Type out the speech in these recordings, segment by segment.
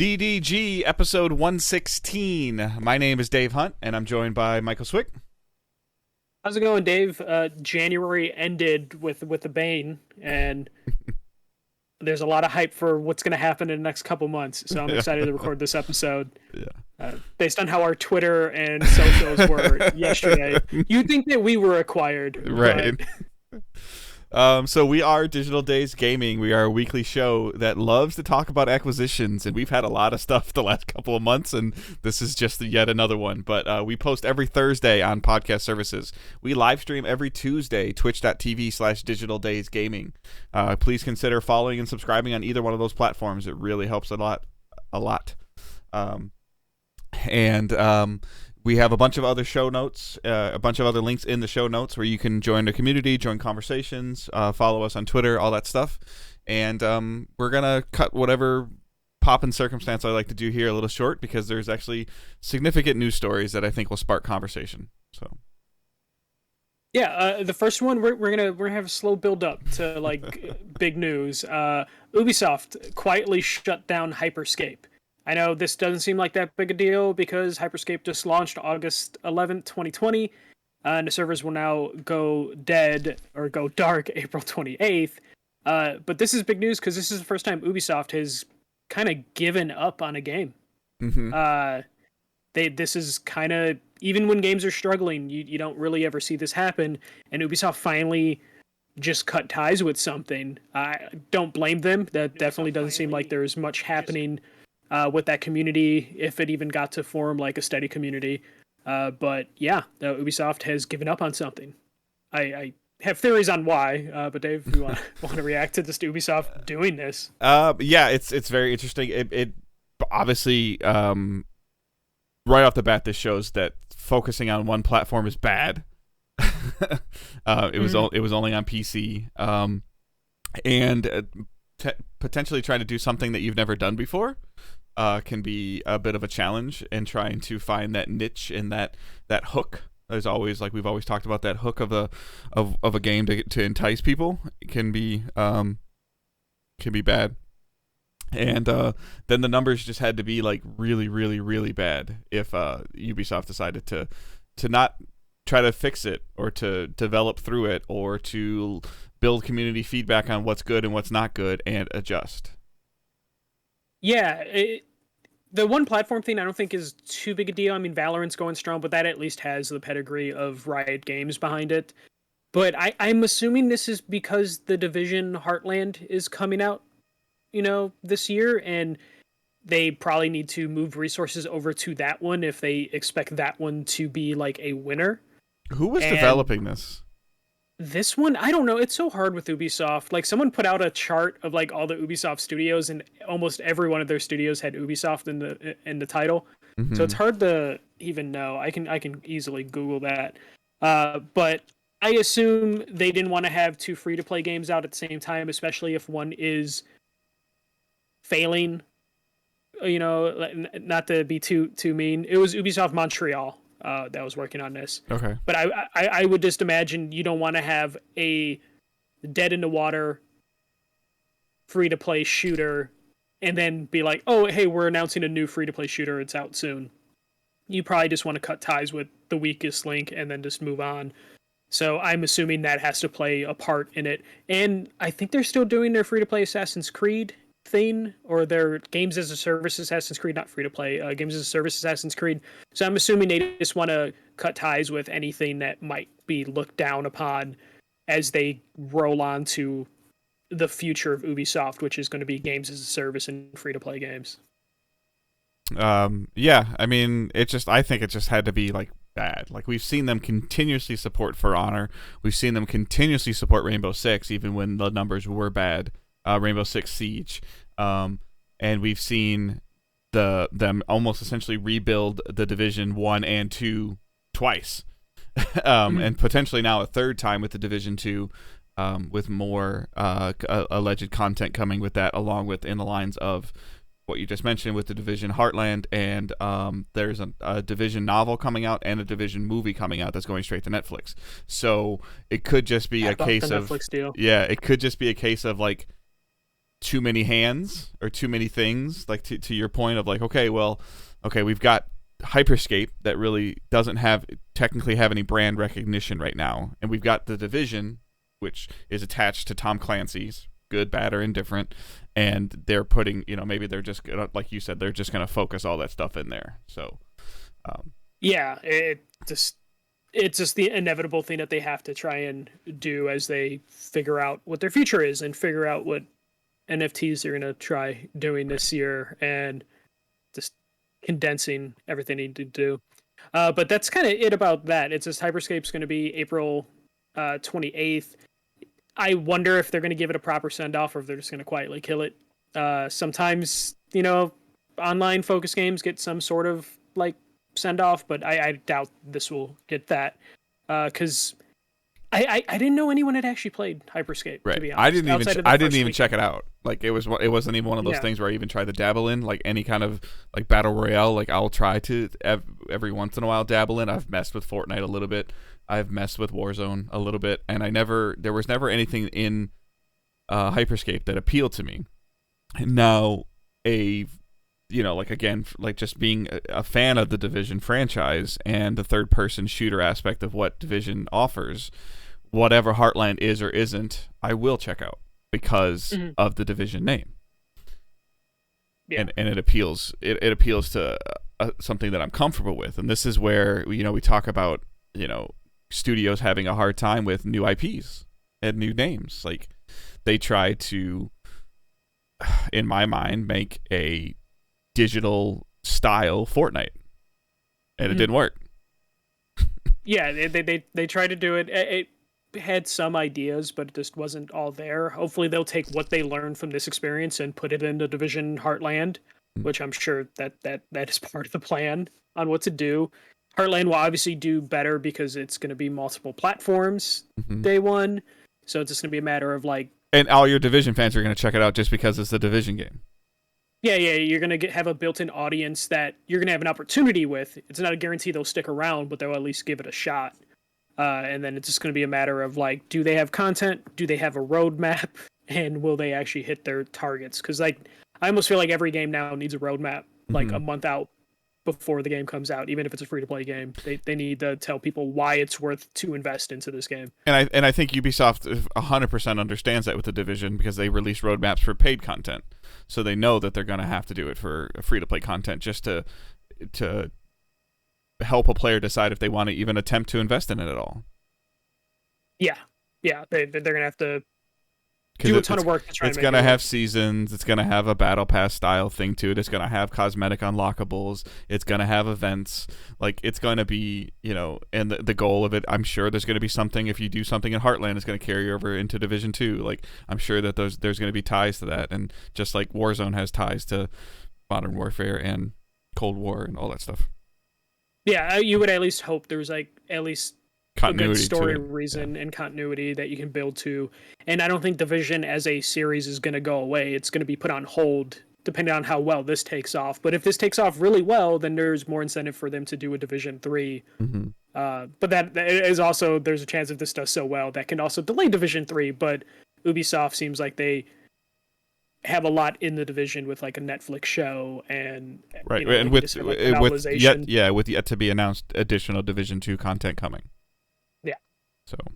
DDG episode 116. My name is Dave Hunt, and I'm joined by Michael Swick. How's it going, Dave? January ended with a bang, and there's a lot of hype for what's going to happen in the next couple months. So I'm excited to record this episode. Based on how our Twitter and socials were yesterday, you'd think that we were acquired, right? So we are Digital Days Gaming. We are a weekly show that loves to talk about acquisitions, and we've had a lot of stuff the last couple of months, and this is just yet another one. But we post every Thursday on podcast services. We live stream every Tuesday, twitch.tv/Digital Days Gaming. Please consider following and subscribing on either one of those platforms. It really helps a lot. We have a bunch of other show notes, a bunch of other links in the show notes where you can join the community, join conversations, follow us on Twitter, all that stuff. And we're going to cut whatever pop in circumstance I like to do here a little short because there's actually significant news stories that I think will spark conversation. So, yeah, the first one we're gonna have a slow build up to like big news. Ubisoft quietly shut down Hyperscape. I know this doesn't seem like that big a deal because Hyperscape just launched August 11th, 2020, and the servers will now go dead or go dark April 28th. But this is big news because this is the first time Ubisoft has kind of given up on a game. mm-hmm. This is kind of, even when games are struggling, you don't really ever see this happen, and Ubisoft finally just cut ties with something. I don't blame them. That definitely doesn't seem like there's much happening with that community, if it even got to form like a steady community. But yeah, Ubisoft has given up on something. I have theories on why, but Dave, you want to react to this Ubisoft doing this? Yeah, it's very interesting. It obviously, right off the bat, this shows that focusing on one platform is bad. It was only on PC, and potentially trying to do something that you've never done before can be a bit of a challenge, and trying to find that niche and that hook. There's always, like we've always talked about, that hook of a game to entice people can be bad. And then the numbers just had to be like really, really, really bad if Ubisoft decided to not try to fix it or to develop through it or to build community feedback on what's good and what's not good and adjust. Yeah, the one platform thing I don't think is too big a deal. I mean, Valorant's going strong, but that at least has the pedigree of Riot Games behind it. But I'm assuming this is because The Division Heartland is coming out, this year, and they probably need to move resources over to that one if they expect that one to be like a winner. Who was developing this? This one, I don't know. It's so hard with Ubisoft. Like, someone put out a chart of like all the Ubisoft studios, and almost every one of their studios had Ubisoft in the title. Mm-hmm. So it's hard to even know. I can easily Google that. But I assume they didn't want to have two free-to-play games out at the same time, especially if one is failing. Not to be too mean. It was Ubisoft Montreal that was working on this. Okay. But I would just imagine you don't want to have a dead in the water free-to-play shooter and then be like, oh, hey, we're announcing a new free-to-play shooter. It's out soon. You probably just want to cut ties with the weakest link and then just move on. So I'm assuming that has to play a part in it. And I think they're still doing their free-to-play Assassin's Creed thing, or their games as a service Assassin's Creed, not free to play, games as a service Assassin's Creed. So I'm assuming they just want to cut ties with anything that might be looked down upon as they roll on to the future of Ubisoft, which is going to be games as a service and free to play games. Yeah, I mean, I think it just had to be like bad. Like, we've seen them continuously support For Honor. We've seen them continuously support Rainbow Six, even when the numbers were bad. Rainbow Six Siege, and we've seen them almost essentially rebuild the Division 1 and 2 twice, and potentially now a third time with the Division 2, with more alleged content coming with that, along with in the lines of what you just mentioned with the Division Heartland, and there's a Division novel coming out and a Division movie coming out that's going straight to Netflix. So it could just be a case of Netflix deal. Yeah, it could just be a case of like too many hands or too many things. Like to your point of like, okay, we've got Hyperscape that really doesn't technically have any brand recognition right now, and we've got The Division, which is attached to Tom Clancy's, good, bad, or indifferent, and they're putting, maybe they're just gonna, like you said, they're just gonna focus all that stuff in there. So, yeah, it's just the inevitable thing that they have to try and do as they figure out what their future is and figure out what NFTs they're gonna try doing this year, and just condensing everything they need to do. But that's kind of it about that. It's just Hyperscape's going to be April 28th. I wonder if they're going to give it a proper send-off or if they're just going to quietly kill it. Sometimes, online focus games get some sort of like send-off, but I doubt this will get that. Because I didn't know anyone had actually played Hyperscape. Right. To be honest. I didn't even check it out. Like it wasn't even one of those things where I even tried to dabble in like any kind of like battle royale. Like I'll try to every once in a while dabble in. I've messed with Fortnite a little bit. I've messed with Warzone a little bit, and there was never anything in Hyperscape that appealed to me. And now like just being a fan of the Division franchise and the third person shooter aspect of what Division offers, whatever Heartland is or isn't, I will check out because of the Division name. Yeah. And it appeals to something that I'm comfortable with. And this is where we talk about studios having a hard time with new IPs and new names. Like they try to, in my mind, make a digital style Fortnite, and it didn't work. Yeah, they tried to do it. It had some ideas, but it just wasn't all there. Hopefully they'll take what they learned from this experience and put it into Division Heartland, which I'm sure that is part of the plan on what to do. Heartland will obviously do better because it's going to be multiple platforms day one, so it's just going to be a matter of like, and all your Division fans are going to check it out just because it's the Division game. Yeah, you're going to have a built-in audience that you're going to have an opportunity with. It's not a guarantee they'll stick around, but they'll at least give it a shot. And then it's just going to be a matter of, like, do they have content? Do they have a roadmap? And will they actually hit their targets? Because, like, I almost feel like every game now needs a roadmap, like, a month out before the game comes out, even if it's a free-to-play game. They need to tell people why it's worth to invest into this game. And I think Ubisoft 100% understands that with the Division because they release roadmaps for paid content. So they know that they're going to have to do it for free-to-play content just to help a player decide if they want to even attempt to invest in it at all. Yeah, they're going to have to do a ton of work to try and make it. It's going to have seasons. It's going to have a battle pass style thing to it. It's going to have cosmetic unlockables. It's going to have events. Like it's going to be, and the goal of it, I'm sure there's going to be something. If you do something in Heartland, it's going to carry over into Division 2. Like I'm sure that there's going to be ties to that, and just like Warzone has ties to Modern Warfare and Cold War and all that stuff. Yeah, you would at least hope there's like at least continuity, a good story reason and continuity that you can build to. And I don't think Division as a series is going to go away. It's going to be put on hold depending on how well this takes off. But if this takes off really well, then there's more incentive for them to do a Division 3. But that is also, there's a chance if this does so well, that can also delay Division 3. But Ubisoft seems like they have a lot in the Division with like a Netflix show and and with yet to be announced additional Division 2 content coming.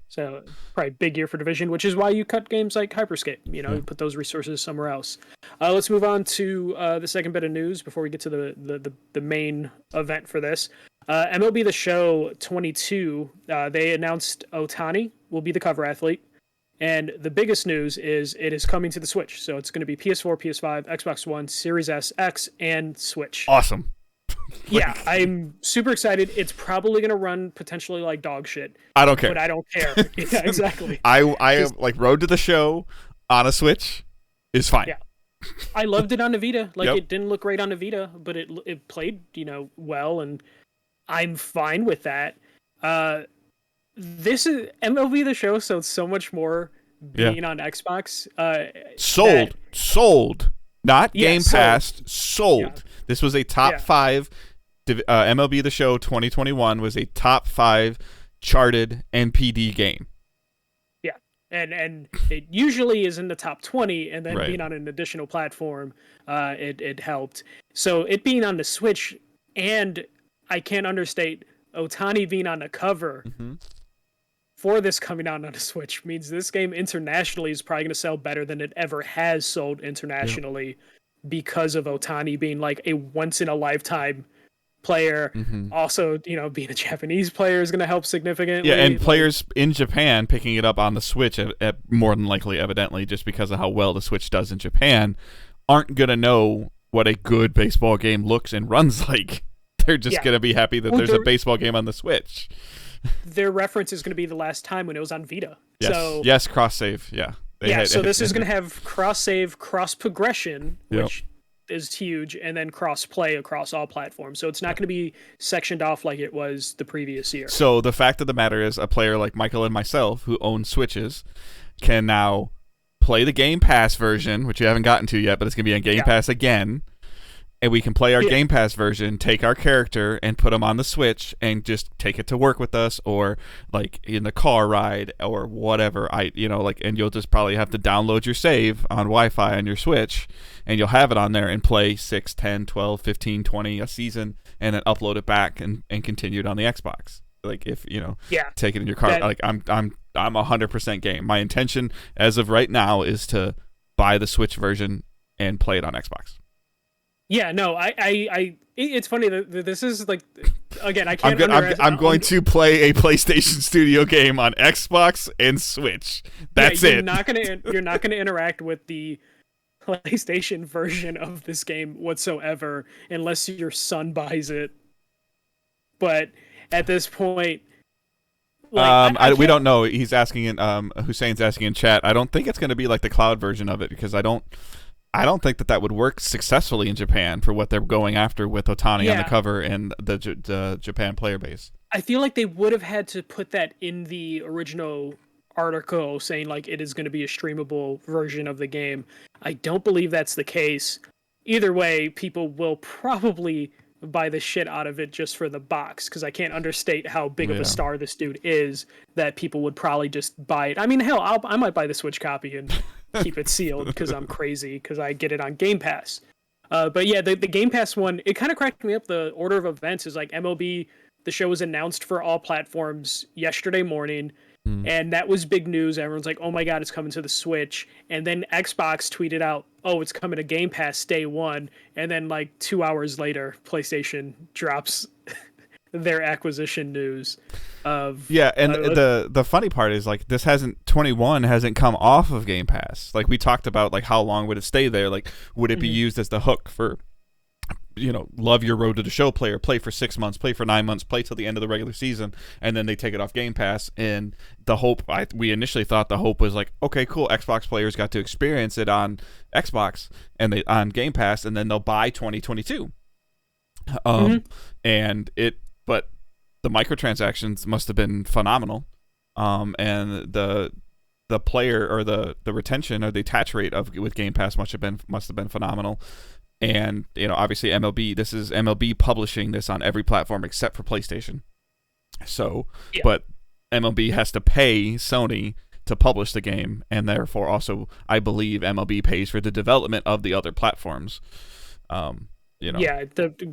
So probably big year for Division, which is why you cut games like Hyperscape. You put those resources somewhere else. Let's move on to the second bit of news before we get to the main event for this. MLB The Show 22. They announced Ohtani will be the cover athlete, and the biggest news is it is coming to the Switch. So it's going to be PS4, PS5, Xbox One, Series S, X, and Switch. Awesome. Yeah, I'm super excited. It's probably going to run potentially like dog shit. I don't care. But I don't care. Yeah, exactly. I like Road to the Show on a Switch is fine. Yeah. I loved it on the Vita. It didn't look great on the Vita, but it played, well, and I'm fine with that. This is MLB The Show, so it's so much more being on Xbox. Sold. Not Game Pass, sold. Yeah. This was a top 5. MLB The Show 2021 was a top 5 charted NPD game. Yeah, and it usually is in the top 20, and then Right. being on an additional platform, it helped. So it being on the Switch, and I can't understate Otani being on the cover for this coming out on the Switch means this game internationally is probably going to sell better than it ever has sold internationally because of Otani being like a once in a lifetime player. Also, being a Japanese player is going to help significantly. Yeah, and players in Japan picking it up on the Switch, at more than likely, evidently, just because of how well the Switch does in Japan, aren't going to know what a good baseball game looks and runs like. They're just going to be happy that there's a baseball game on the Switch. Their reference is going to be the last time when it was on Vita. Yes, yes, cross-save, yeah. So this is going to have cross-save, cross-progression, which is huge, and then cross-play across all platforms. So it's not going to be sectioned off like it was the previous year. So the fact of the matter is, a player like Michael and myself, who own Switches, can now play the Game Pass version, which you haven't gotten to yet, but it's going to be on Game Pass again. And we can play our Game Pass version, take our character, and put them on the Switch, and just take it to work with us, or like in the car ride, or whatever. And you'll just probably have to download your save on Wi-Fi on your Switch, and you'll have it on there and play 6, 10, 12, 15, 20 a season, and then upload it back and continue it on the Xbox. Like if take it in your car. I'm 100% game. My intention as of right now is to buy the Switch version and play it on Xbox. Yeah, no, it's funny that this is like, again, I can't. I'm going to play a PlayStation Studio game on Xbox and Switch. That's it. You're not gonna interact with the PlayStation version of this game whatsoever unless your son buys it. But at this point, we don't know. He's asking in Hussein's asking in chat. I don't think it's going to be like the cloud version of it, because I don't think that would work successfully in Japan for what they're going after with Otani on the cover and the Japan player base. I feel like they would have had to put that in the original article saying like it is going to be a streamable version of the game. I don't believe that's the case. Either way, people will probably buy the shit out of it just for the box, because I can't understate how big of a star this dude is that people would probably just buy it. I mean, hell, I might buy the Switch copy and keep it sealed because I'm crazy, because I get it on Game Pass. But yeah, the Game Pass one, it kind of cracked me up. The order of events is like MLB, the show was announced for all platforms yesterday morning, and that was big news. Everyone's like, oh my god, it's coming to the Switch. And then Xbox tweeted out, oh, it's coming to Game Pass day one. And then like 2 hours later, PlayStation drops their acquisition news of the funny part is, like, 21 hasn't come off of Game Pass. Like, we talked about, like, how long would it stay there? Like, would it be used as the hook for, love your Road to the Show player, play for 6 months, play for 9 months, play till the end of the regular season, and then they take it off Game Pass. And the hope, we initially thought the hope was like, okay, cool, Xbox players got to experience it on Xbox and on Game Pass, and then they'll buy 2022. But the microtransactions must have been phenomenal, and the player or the retention or the attach rate with Game Pass must have been phenomenal. And obviously MLB, this is MLB publishing this on every platform except for PlayStation. So, but MLB has to pay Sony to publish the game, and therefore also I believe MLB pays for the development of the other platforms. Yeah,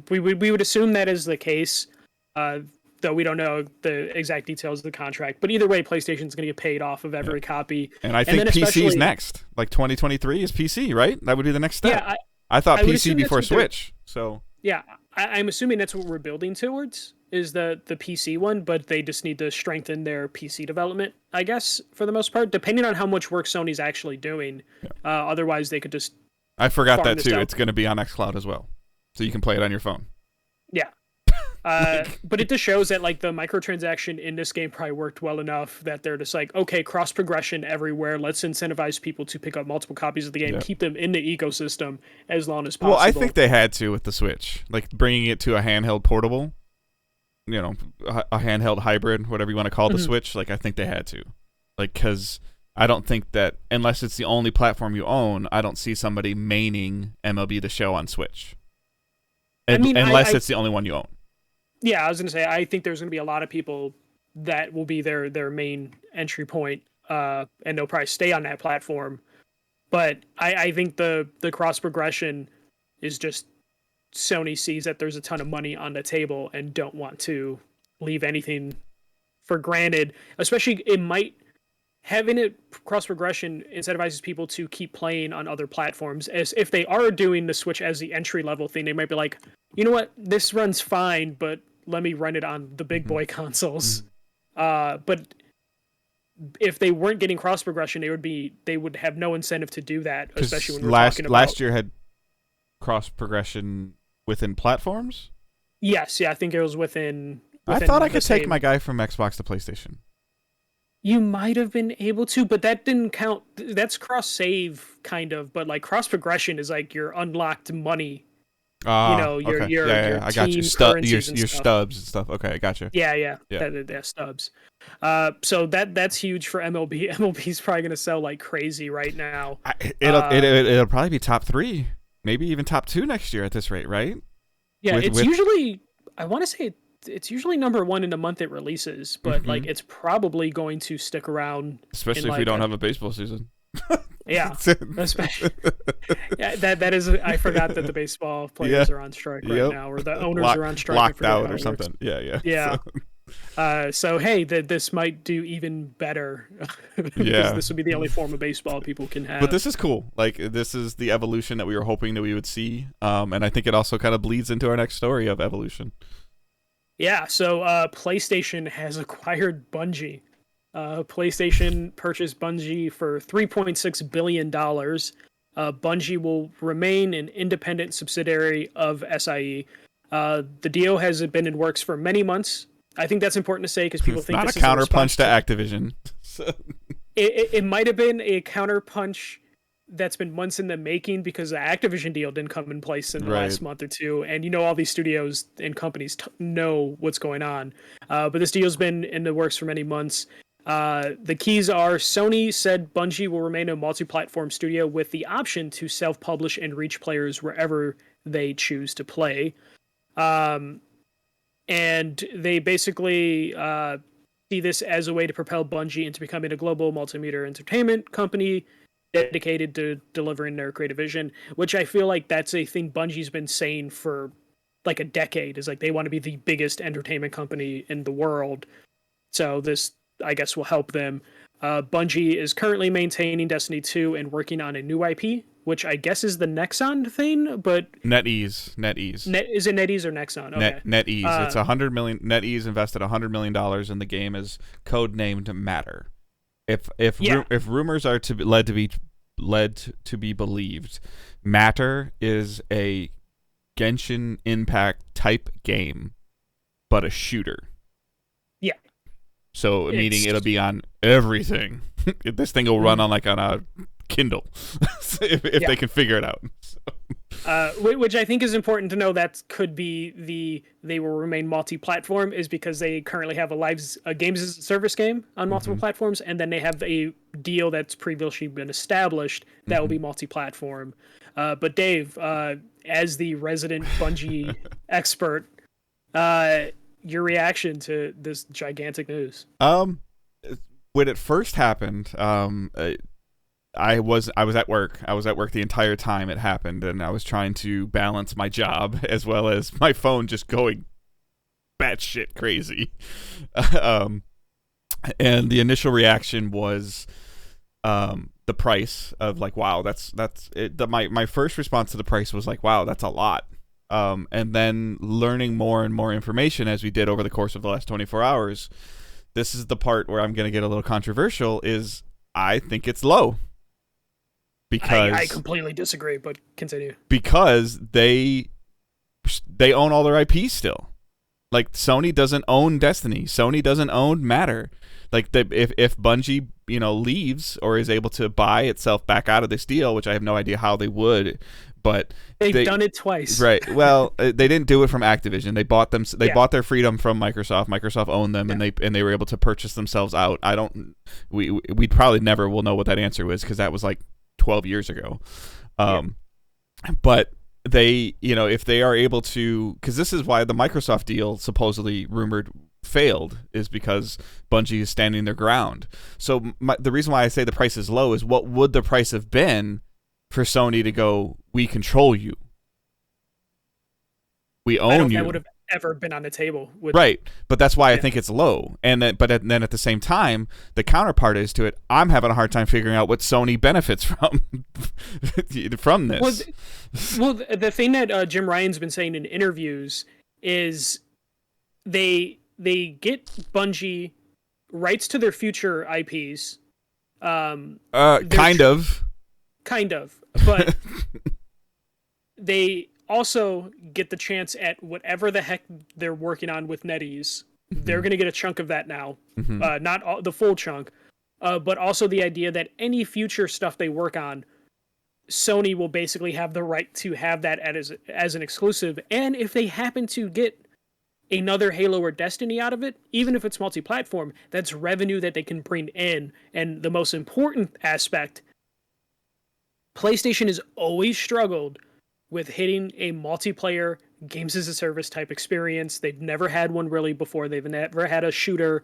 we would assume that is the case. Though we don't know the exact details of the contract. But either way, PlayStation's going to get paid off of every copy. And I think PC is next. Like 2023 is PC, right? That would be the next step. Yeah, I thought PC before Switch. So yeah, I'm assuming that's what we're building towards, is the PC one, but they just need to strengthen their PC development, I guess, for the most part, depending on how much work Sony's actually doing. Otherwise, they could just... I forgot that too. It's going to be on xCloud as well. So you can play it on your phone. Yeah. But it just shows that like the microtransaction in this game probably worked well enough that they're just like, okay, cross progression everywhere. Let's incentivize people to pick up multiple copies of the game, keep them in the ecosystem as long as possible. Well, I think they had to with the Switch, like bringing it to a handheld portable, a handheld hybrid, whatever you want to call the Switch. Like I think they had to, like, because I don't think that unless it's the only platform you own, I don't see somebody maining MLB The Show on Switch. Unless it's the only one you own. Yeah, I was going to say, I think there's going to be a lot of people that will be their main entry point. and they'll probably stay on that platform. But I think the cross progression is just Sony sees that there's a ton of money on the table and don't want to leave anything for granted. Especially, it might having it cross progression incentivizes people to keep playing on other platforms. As if they are doing the Switch as the entry level thing, they might be like, you know what, this runs fine, but let me run it on the big boy consoles. But if they weren't getting cross progression, they would have no incentive to do that, especially when we're talking about last year had cross progression within platforms. Yes, yeah, I think it was within I thought I could take my guy from Xbox to PlayStation. You might have been able to, but that didn't count. That's cross save kind of, but like cross progression is like your unlocked money. Your I got you. Your stubs and stuff. Okay, I got you. Yeah. Stubs. So that's huge for MLB. MLB's probably gonna sell like crazy right now. It'll probably be top 3, maybe even top 2 next year at this rate, right? Yeah, usually, I want to say it's usually number 1 in the month it releases, but like it's probably going to stick around. Especially if we don't have a baseball season. Yeah, yeah. That is. I forgot that the baseball players are on strike right now, or the owners are on strike. Locked out or something. Yeah. So hey, this might do even better. Because this would be the only form of baseball people can have. But this is cool. Like, this is the evolution that we were hoping that we would see. And I think it also kind of bleeds into our next story of evolution. Yeah. So PlayStation has acquired Bungie. PlayStation purchased Bungie for $3.6 billion. Bungie will remain an independent subsidiary of SIE. The deal has been in works for many months. I think that's important to say because people think not this a counterpunch to Activision. It might have been a counterpunch that's been months in the making because the Activision deal didn't come in place in the last month or two, and all these studios and companies know what's going on. But this deal's been in the works for many months. The keys are: Sony said Bungie will remain a multi-platform studio with the option to self-publish and reach players wherever they choose to play. And they basically see this as a way to propel Bungie into becoming a global multimedia entertainment company dedicated to delivering their creative vision, which I feel like that's a thing Bungie's been saying for like a decade, is like they want to be the biggest entertainment company in the world. So this, I guess, will help them. Bungie is currently maintaining Destiny 2 and working on a new IP, which I guess is the Nexon thing, but NetEase. Is it NetEase or Nexon? Okay. NetEase. It's $100 million. NetEase invested $100 million in the game, is codenamed Matter. If rumors are led to be believed, Matter is a Genshin Impact type game, but a shooter. Yeah. So meaning it'll be on everything. This thing will run on a Kindle if they can figure it out. Which I think is important to know. That could be they will remain multi-platform, is because they currently have a games as a service game on multiple platforms, and then they have a deal that's previously been established that will be multi-platform. But Dave, as the resident Bungie expert, your reaction to this gigantic news? When it first happened, I was at work. I was at work the entire time it happened, and I was trying to balance my job as well as my phone just going batshit crazy. And the initial reaction was the price of like, wow, that's it. My first response to the price was like, wow, that's a lot. And then learning more and more information as we did over the course of the last 24 hours, this is the part where I'm going to get a little controversial, is I think it's low. Because I completely disagree, but continue. Because they own all their IP still. Like, Sony doesn't own Destiny. Sony doesn't own Matter. Like, if Bungie, leaves or is able to buy itself back out of this deal, which I have no idea how they would, but they've done it twice. Right. Well, they didn't do it from Activision. They bought them. They bought their freedom from Microsoft. Microsoft owned them, and they were able to purchase themselves out. We probably never will know what that answer was, because that was like 12 years ago. But they, if they are able to, because this is why the Microsoft deal supposedly rumored failed is because Bungie is standing their ground. So the reason why I say the price is low is what would the price have been for Sony to go, we control you, we own you? That would have ever been on the table. Right, but that's why I think it's low. And then, then at the same time, the counterpart is to it, I'm having a hard time figuring out what Sony benefits from this. Well, the thing that Jim Ryan's been saying in interviews is they get Bungie rights to their future IPs. Kind of, but they also get the chance at whatever the heck they're working on with NetEase. They're going to get a chunk of that now, not the full chunk, but also the idea that any future stuff they work on, Sony will basically have the right to have that as an exclusive. And if they happen to get another Halo or Destiny out of it, even if it's multi-platform, that's revenue that they can bring in. And the most important aspect, PlayStation has always struggled with hitting a multiplayer games as a service type experience. They've never had one really before. They've never had a shooter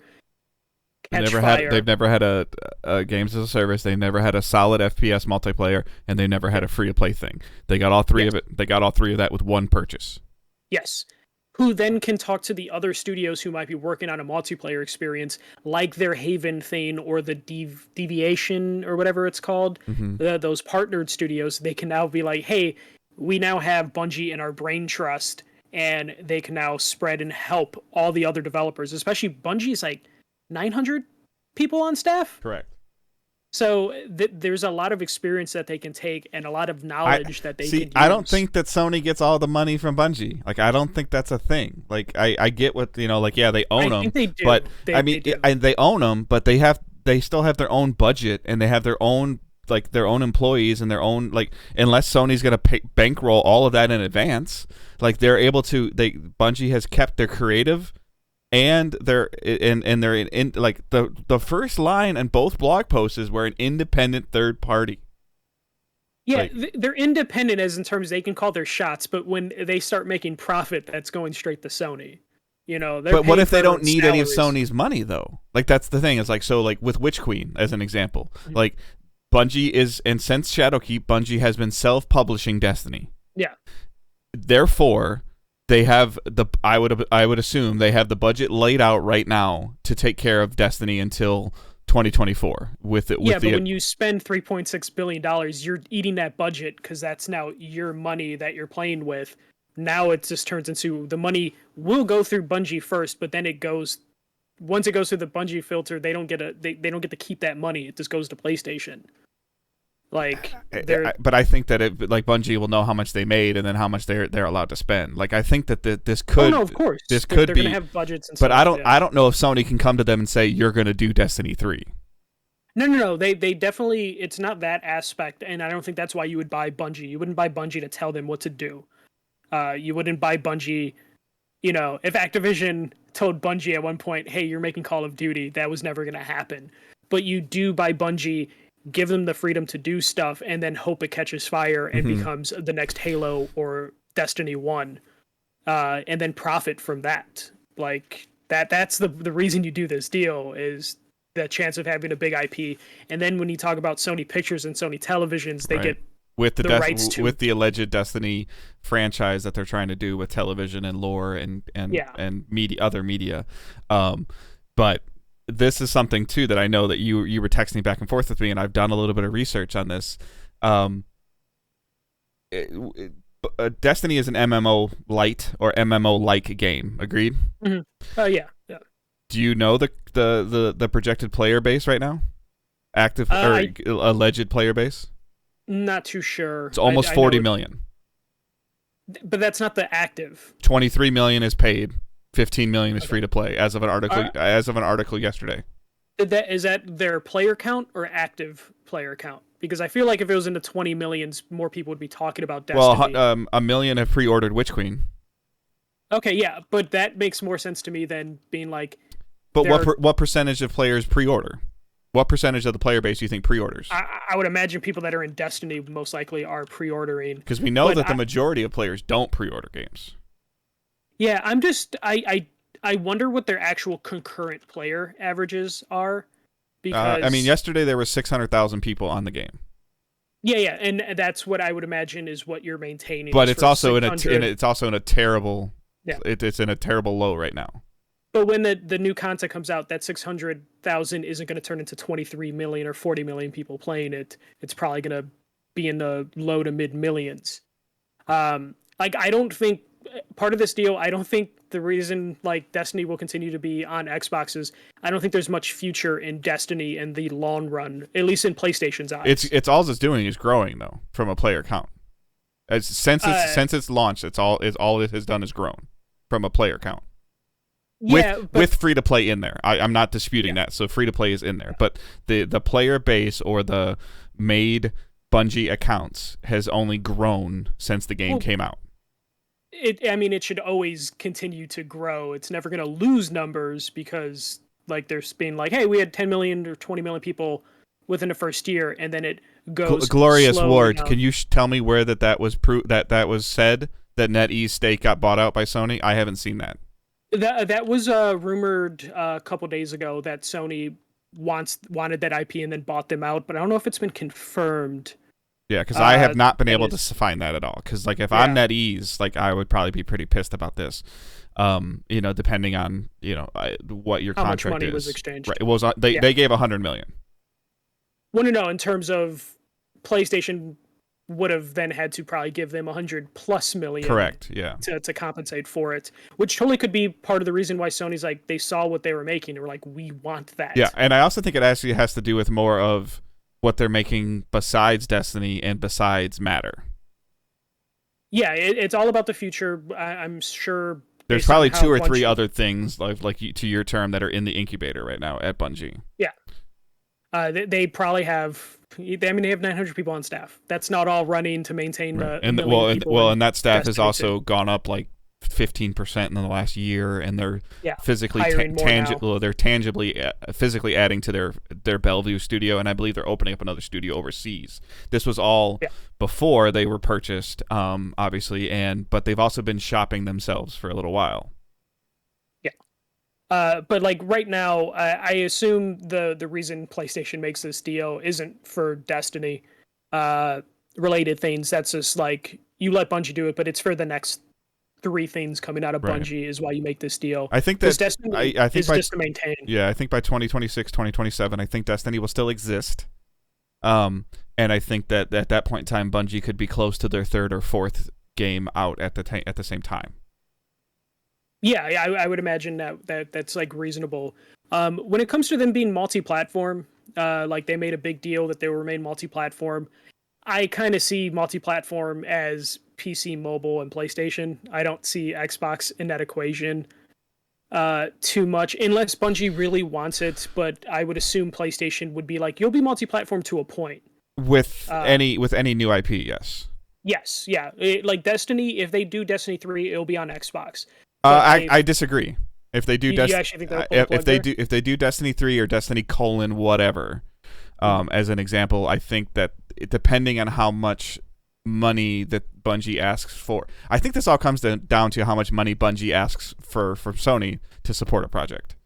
catch fire. They've never had a games as a service. They never had a solid FPS multiplayer, and they never had a free to play thing. They got all three of it. They got all three of that with one purchase. Yes. Who then can talk to the other studios who might be working on a multiplayer experience, like their Haven thing or the Deviation or whatever it's called. Those partnered studios, they can now be like, hey, we now have Bungie in our brain trust, and they can now spread and help all the other developers, especially Bungie's like 900 people on staff. Correct. So there's a lot of experience that they can take and a lot of knowledge that they can use. I don't think that Sony gets all the money from Bungie. Like, I don't think that's a thing. Like, I get what, they own them. I think they do. But they own them, but they still have their own budget, and they have their own employees and their own, unless Sony's going to bankroll all of that in advance, they're able to, Bungie has kept their creative and they're in the first line in both blog posts is we're an independent third party. Yeah, they're independent as in terms they can call their shots, but when they start making profit, that's going straight to Sony. But what if they don't need any of Sony's money though? That's the thing. It's with Witch Queen as an example, Bungie is, and since Shadowkeep, Bungie has been self-publishing Destiny. Yeah. Therefore, they have I would assume they have the budget laid out right now to take care of Destiny until 2024. But when you spend $3.6 billion, you're eating that budget because that's now your money that you're playing with. Now it just turns into the money will go through Bungie first, but then once it goes through the Bungie filter, they don't get to keep that money. It just goes to PlayStation. But I think that Bungie will know how much they made and then how much they're allowed to spend. I think that this could. Oh no, of course. This could they're be. Gonna have budgets and but stuff. I don't know if Sony can come to them and say you're going to do Destiny 3. No. They definitely. It's not that aspect, and I don't think that's why you would buy Bungie. You wouldn't buy Bungie to tell them what to do. You wouldn't buy Bungie. If Activision told Bungie at one point, "Hey, you're making Call of Duty," that was never going to happen. But you do buy Bungie, give them the freedom to do stuff, and then hope it catches fire and becomes the next Halo or Destiny 1, and then profit from that. That's the reason you do this deal, is the chance of having a big IP. And then when you talk about Sony Pictures and Sony Televisions, they get with the rights to, with the alleged Destiny franchise that they're trying to do with television and lore and media, other media. But this is something too that I know that you were texting back and forth with me, and I've done a little bit of research on this. Destiny is an MMO light or MMO like game. Agreed? Mm-hmm. Yeah. Do you know the projected player base right now? Active or alleged player base? Not too sure. It's almost 40 million. But that's not the active. 23 million is paid. 15 million is free to play as of an article yesterday. Is that their player count or active player count? Because I feel like if it was into 20 millions, more people would be talking about Destiny. Well, a million have pre-ordered Witch Queen. Okay, yeah, but that makes more sense to me than being like. But what percentage of players pre-order? What percentage of the player base do you think pre-orders? I would imagine people that are in Destiny most likely are pre-ordering. Because we know that the majority of players don't pre-order games. Yeah, I'm just I I wonder what their actual concurrent player averages are, I mean, because yesterday there were 600,000 people on the game, yeah, and that's what I would imagine is what you're maintaining. but Is it's for also 600. it's also in a terrible Yeah. it's in a terrible low right now. But when the new content comes out, that 600,000 isn't going to turn into 23 million or 40 million people playing it. It's probably going to be in the low to mid millions. Like, I don't think part of this deal, I don't think the reason like Destiny will continue to be on Xboxes, I don't think there's much future in Destiny in the long run, at least in PlayStation's eyes. It's all it's doing is growing though from a player count. Since its launch, it's all it has done is grown from a player count. Yeah, with free to play in there. I'm not disputing that. So free to play is in there, but the player base or the made Bungie accounts has only grown since the game came out. I mean, it should always continue to grow. It's never going to lose numbers because, like, there's been like, hey, we had 10 million or 20 million people within the first year, and then it goes. Glorious Ward, down. can you tell me where that was that was said that NetEase State got bought out by Sony? I haven't seen that. That was rumored a couple days ago that Sony wanted that IP and then bought them out, but I don't know if it's been confirmed. Yeah, because I have not been able to find that at all. Because like if I'm NetEase, like I would probably be pretty pissed about this. Depending on what your contract much money is. was exchanged. Right. It was they gave $100 million. Well, no, in terms of PlayStation would have then had to probably give them 100+ million. Correct. Yeah. To compensate for it, which totally could be part of the reason why Sony's like they saw what they were making. They were like, we want that. Yeah, and I also think it actually has to do with more of what they're making besides Destiny and besides Matter. Yeah, it's all about the future. I'm sure there's probably 2 or 3 other things like to your term that are in the incubator right now at Bungie. Yeah. They probably have. They have 900 people on staff. That's not all running to maintain the. And and that staff has also gone up like 15% in the last year, and they're physically they're tangibly physically adding to their Bellevue studio, and I believe they're opening up another studio overseas. This was all before they were purchased, obviously, but they've also been shopping themselves for a little while. But like right now, I assume the reason PlayStation makes this deal isn't for Destiny related things. That's just like you let Bungie do it, but it's for the next 3 things coming out of Bungie is why you make this deal. I think that Destiny I think is just to maintain. Yeah, I think by 2026, 2027, I think Destiny will still exist. And I think that at that point in time, Bungie could be close to their 3rd or 4th game out at the same time. Yeah, I would imagine that's like reasonable. When it comes to them being multi-platform, like they made a big deal that they will remain multi-platform. I kind of see multi-platform as PC, mobile, and PlayStation. I don't see Xbox in that equation too much, unless Bungie really wants it. But I would assume PlayStation would be like, you'll be multi-platform to a point. With any new IP, yes. Yes, yeah. Like Destiny, if they do Destiny 3, it'll be on Xbox. I disagree. If they do if they do Destiny 3 or Destiny : whatever, as an example, I think that depending on how much money that Bungie asks for, I think this all comes down to how much money Bungie asks for Sony to support a project.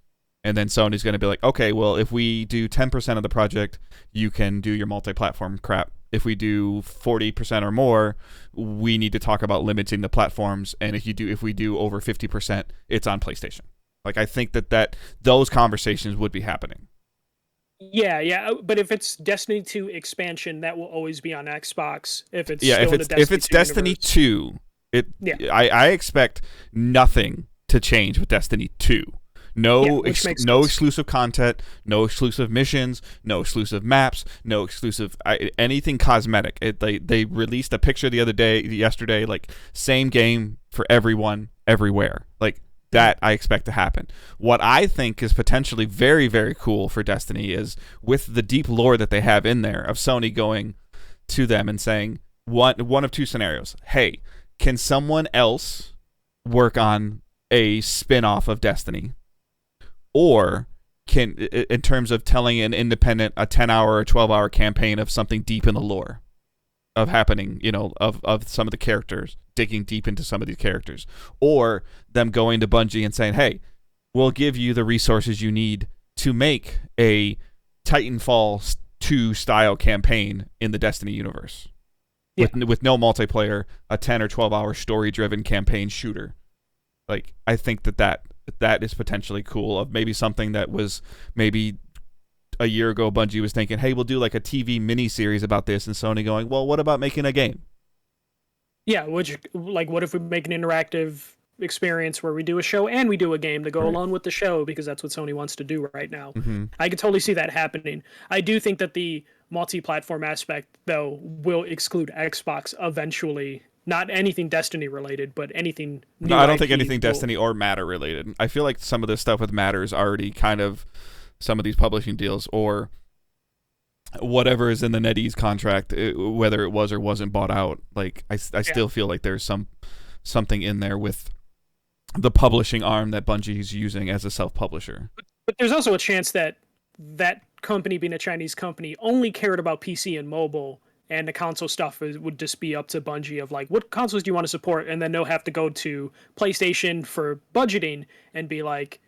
And then Sony's going to be like, okay, well, if we do 10% of the project, you can do your multi-platform crap. If we do 40% or more, we need to talk about limiting the platforms. And if we do over 50%, it's on PlayStation. Like, I think that those conversations would be happening. Yeah, but if it's Destiny 2 expansion, that will always be on Xbox. If it's Destiny 2, I expect nothing to change with Destiny 2. No exclusive content, no exclusive missions, no exclusive maps, no exclusive anything cosmetic. They released a picture yesterday, like same game for everyone, everywhere. Like that I expect to happen. What I think is potentially very, very cool for Destiny is with the deep lore that they have in there of Sony going to them and saying one of 2 scenarios. Hey, can someone else work on a spin-off of Destiny? Or can, in terms of telling an independent, a 10-hour or 12-hour campaign of something deep in the lore of happening, of some of the characters, digging deep into some of these characters, or them going to Bungie and saying, hey, we'll give you the resources you need to make a Titanfall 2 style campaign in the Destiny universe. Yeah. With no multiplayer, a 10 or 12 hour story driven campaign shooter. Like, I think that is potentially cool. Of maybe something that was maybe a year ago, Bungie was thinking, hey, we'll do like a TV miniseries about this, and Sony going, well, what about making a game? Yeah, which, like, what if we make an interactive experience where we do a show and we do a game to go along with the show, because that's what Sony wants to do right now. Mm-hmm. I could totally see that happening. I do think that the multi-platform aspect, though, will exclude Xbox eventually. Not anything Destiny related, but anything new. No, I don't think IP anything Destiny or Matter related. I feel like some of this stuff with Matter is already kind of some of these publishing deals or whatever is in the NetEase contract, whether it was or wasn't bought out. Like, I still feel like there's something in there with the publishing arm that Bungie is using as a self-publisher. But there's also a chance that that company, being a Chinese company, only cared about PC and mobile, and the console stuff would just be up to Bungie of like, what consoles do you want to support? And then they'll have to go to PlayStation for budgeting and be like,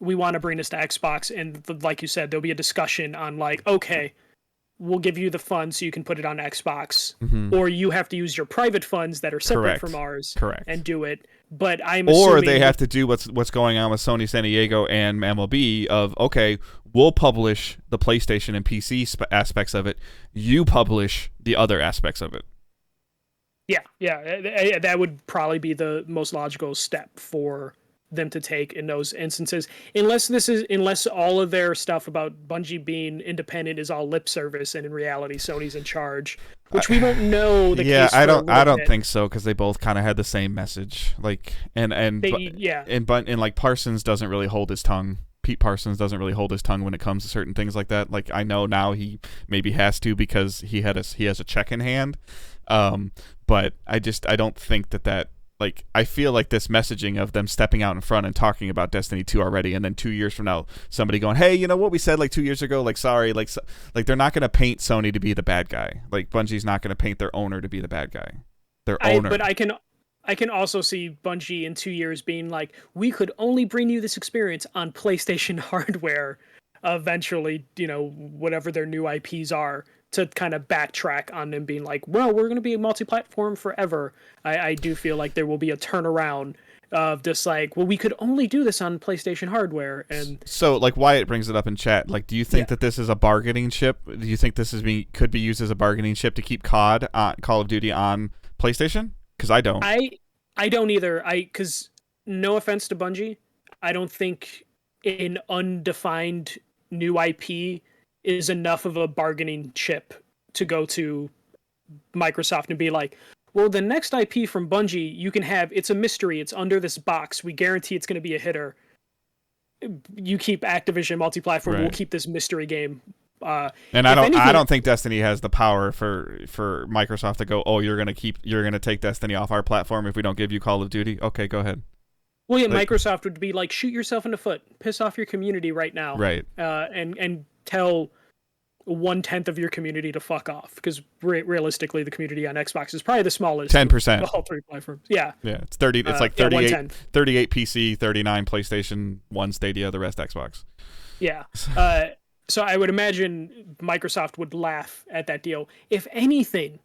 we want to bring this to Xbox. And like you said, there'll be a discussion on like, okay, we'll give you the funds so you can put it on Xbox, or you have to use your private funds that are separate from ours and do it. But or they have to do what's going on with Sony San Diego and MLB of, okay, we'll publish the PlayStation and PC aspects of it. You publish the other aspects of it. Yeah. That would probably be the most logical step for them to take in those instances, unless all of their stuff about Bungie being independent is all lip service and in reality Sony's in charge, which we won't know the case. I don't think so, because they both kind of had the same message. Like, and like Parsons doesn't really hold his tongue. Pete Parsons doesn't really hold his tongue when it comes to certain things like that. Like, I know now he maybe has to because he has a check in hand, but I don't think that. Like, I feel like this messaging of them stepping out in front and talking about Destiny 2 already, and then 2 years from now, somebody going, hey, you know what we said like 2 years ago? Like, sorry. Like they're not going to paint Sony to be the bad guy. Like, Bungie's not going to paint their owner to be the bad guy. Their owner. But I can also see Bungie in 2 years being like, we could only bring you this experience on PlayStation hardware eventually, whatever their new IPs are, to kind of backtrack on them being like, well, we're going to be a multi-platform forever. I do feel like there will be a turnaround of just like, well, we could only do this on PlayStation hardware. And so, like, Wyatt brings it up in chat. Like, do you think that this is a bargaining chip? Do you think this could be used as a bargaining chip to keep Call of Duty on PlayStation? Because I don't. I don't either. Because no offense to Bungie, I don't think an undefined new IP is enough of a bargaining chip to go to Microsoft and be like, well, the next IP from Bungie you can have, it's a mystery, it's under this box, we guarantee it's going to be a hitter. You keep Activision multi-platform, we'll keep this mystery game. And I don't think Destiny has the power for Microsoft to go, oh, you're gonna take Destiny off our platform if we don't give you Call of Duty. Okay, go ahead. Well, yeah, Microsoft would be like, shoot yourself in the foot, piss off your community right now, right? And tell 1/10 of your community to fuck off, because realistically, the community on Xbox is probably the smallest. 10%. All three platforms. Yeah. Yeah, it's 30. It's like 38. 38 PC, 39 PlayStation, 1 Stadia, the rest Xbox. Yeah. So I would imagine Microsoft would laugh at that deal. If anything,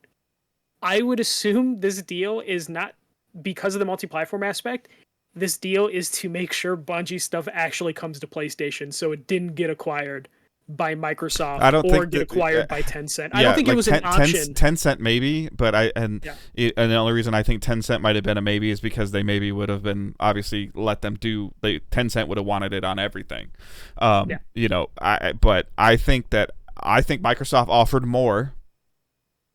I would assume this deal is not because of the multi-platform aspect. This deal is to make sure Bungie stuff actually comes to PlayStation, so it didn't get acquired by Microsoft get acquired by Tencent. I don't think it was an option. Tencent maybe, but and the only reason I think Tencent might have been a maybe is because they maybe would have been obviously let them do. Tencent would have wanted it on everything. But I think Microsoft offered more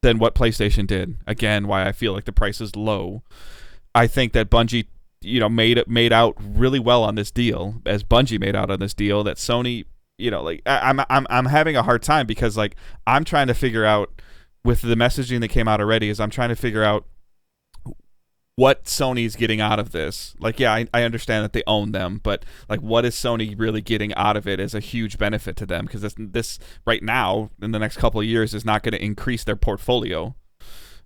than what PlayStation did. Again, why I feel like the price is low. I think that Bungie, made out really well on this deal, as Bungie made out on this deal, that Sony. I'm having a hard time because like I'm trying to figure out with the messaging that came out already I'm trying to figure out what Sony's getting out of this. Like, yeah, I understand that they own them, but like, what is Sony really getting out of it as a huge benefit to them? Because this right now in the next couple of years is not going to increase their portfolio.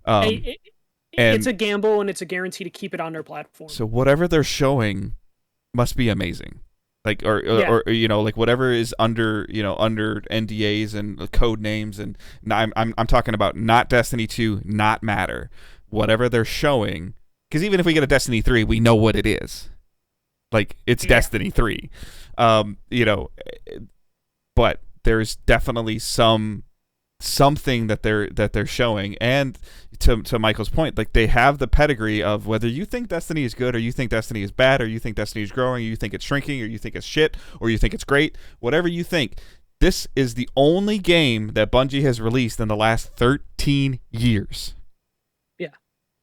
It's a gamble and it's a guarantee to keep it on their platform. So whatever they're showing must be amazing. Like Yeah. or like whatever is under under NDAs and code names, and I'm talking about not Destiny 2, not Matter, whatever they're showing, because even if we get a Destiny 3, we know what it is. Like, it's Destiny 3. But there's definitely something that they're showing, and to Michael's point, like, they have the pedigree of whether you think Destiny is good or you think Destiny is bad or you think Destiny is growing or you think it's shrinking or you think it's shit or you think it's great, whatever you think, this is the only game that Bungie has released in the last 13 years. Yeah.